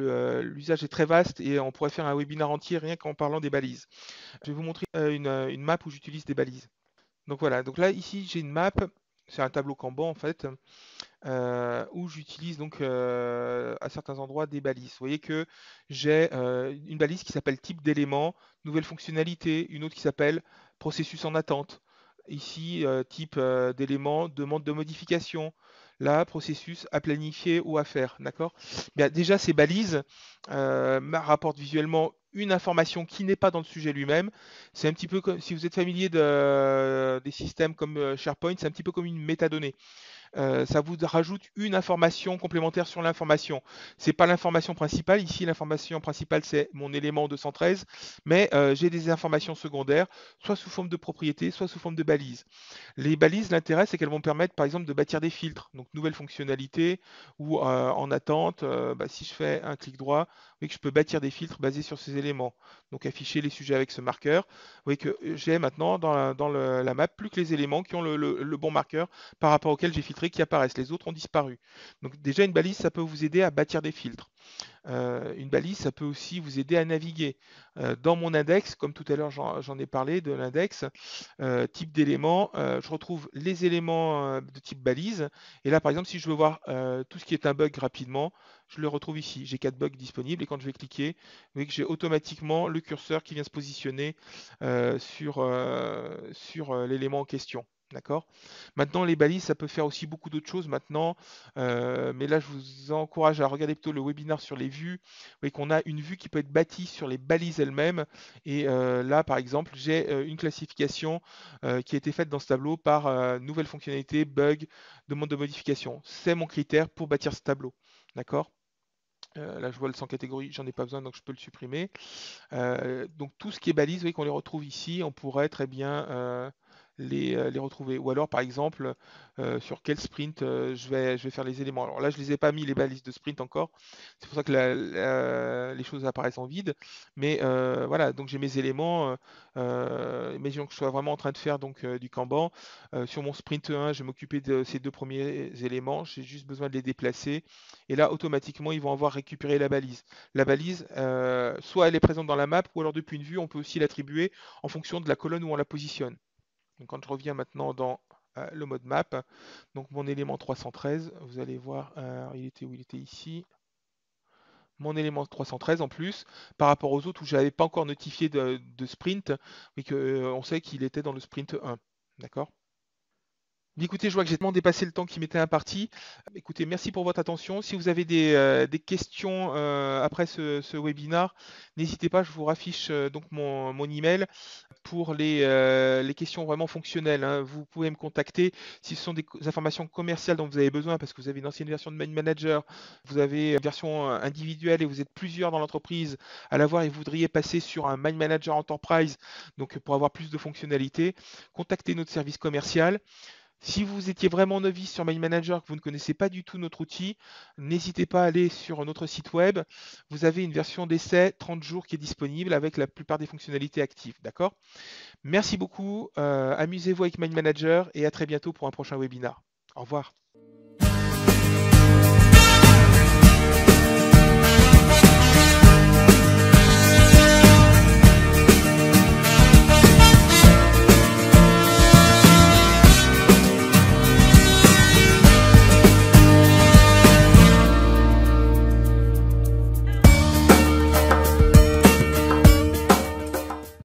l'usage est très vaste et on pourrait faire un webinaire entier rien qu'en parlant des balises. Je vais vous montrer une map où j'utilise des balises. Donc voilà, donc là ici j'ai une map, c'est un tableau Kanban en fait, où j'utilise donc à certains endroits des balises. Vous voyez que j'ai une balise qui s'appelle type d'élément, nouvelle fonctionnalité, une autre qui s'appelle processus en attente. Ici, type d'élément, demande de modification. Là, processus à planifier ou à faire. D'accord? Bien, déjà, ces balises rapportent visuellement une information qui n'est pas dans le sujet lui-même. C'est un petit peu comme si vous êtes familier des systèmes comme SharePoint, c'est un petit peu comme une métadonnée. Ça vous rajoute une information complémentaire sur l'information. C'est pas l'information principale. Ici, l'information principale, c'est mon élément 213, mais j'ai des informations secondaires, soit sous forme de propriété, soit sous forme de balises. Les balises, l'intérêt, c'est qu'elles vont permettre, par exemple, de bâtir des filtres, donc nouvelles fonctionnalités, ou en attente, si je fais un clic droit, vous voyez que je peux bâtir des filtres basés sur ces éléments. Donc afficher les sujets avec ce marqueur. Vous voyez que j'ai maintenant dans la map plus que les éléments qui ont le bon marqueur par rapport auxquels j'ai filtré qui apparaissent. Les autres ont disparu. Donc déjà, une balise, ça peut vous aider à bâtir des filtres. Une balise, ça peut aussi vous aider à naviguer. Dans mon index, comme tout à l'heure j'en ai parlé de l'index, type d'éléments, je retrouve les éléments de type balise. Et là, par exemple, si je veux voir tout ce qui est un bug rapidement, je le retrouve ici. J'ai 4 bugs disponibles et quand je vais cliquer, vous voyez que j'ai automatiquement le curseur qui vient se positionner sur l'élément en question. D'accord? Maintenant, les balises, ça peut faire aussi beaucoup d'autres choses maintenant, mais là, je vous encourage à regarder plutôt le webinaire sur les vues. Vous voyez qu'on a une vue qui peut être bâtie sur les balises elles-mêmes. Et là, par exemple, j'ai une classification qui a été faite dans ce tableau par nouvelle fonctionnalité, bug, demande de modification. C'est mon critère pour bâtir ce tableau. D'accord? Là, je vois le sans catégorie, j'en ai pas besoin, donc je peux le supprimer. Donc tout ce qui est balise, vous voyez qu'on les retrouve ici, on pourrait très bien les retrouver. Ou alors par exemple sur quel sprint je vais faire les éléments. Alors là je les ai pas mis les balises de sprint encore, c'est pour ça que les choses apparaissent en vide. Mais voilà, donc j'ai mes éléments. Imaginons que je sois vraiment en train de faire donc du Kanban. Sur mon sprint 1, je vais m'occuper de ces deux premiers éléments, j'ai juste besoin de les déplacer. Et là automatiquement ils vont avoir récupéré la balise. La balise, soit elle est présente dans la map, ou alors depuis une vue, on peut aussi l'attribuer en fonction de la colonne où on la positionne. Donc quand je reviens maintenant dans le mode map, donc mon élément 313, vous allez voir, il était où? Il était ici. Mon élément 313 en plus, par rapport aux autres où je n'avais pas encore notifié de sprint, mais qu'on sait qu'il était dans le sprint 1. D'accord? Écoutez, je vois que j'ai tellement dépassé le temps qui m'était imparti. Écoutez, merci pour votre attention. Si vous avez des questions après ce webinaire, n'hésitez pas, je vous raffiche donc mon email pour les questions vraiment fonctionnelles, hein. Vous pouvez me contacter si ce sont des informations commerciales dont vous avez besoin parce que vous avez une ancienne version de Mind Manager, vous avez une version individuelle et vous êtes plusieurs dans l'entreprise à l'avoir et vous voudriez passer sur un Mind Manager Enterprise, donc pour avoir plus de fonctionnalités, contactez notre service commercial. Si vous étiez vraiment novice sur Mind Manager, que vous ne connaissez pas du tout notre outil, n'hésitez pas à aller sur notre site web. Vous avez une version d'essai 30 jours qui est disponible avec la plupart des fonctionnalités actives. D'accord? Merci beaucoup, amusez-vous avec Mind Manager et à très bientôt pour un prochain webinaire. Au revoir.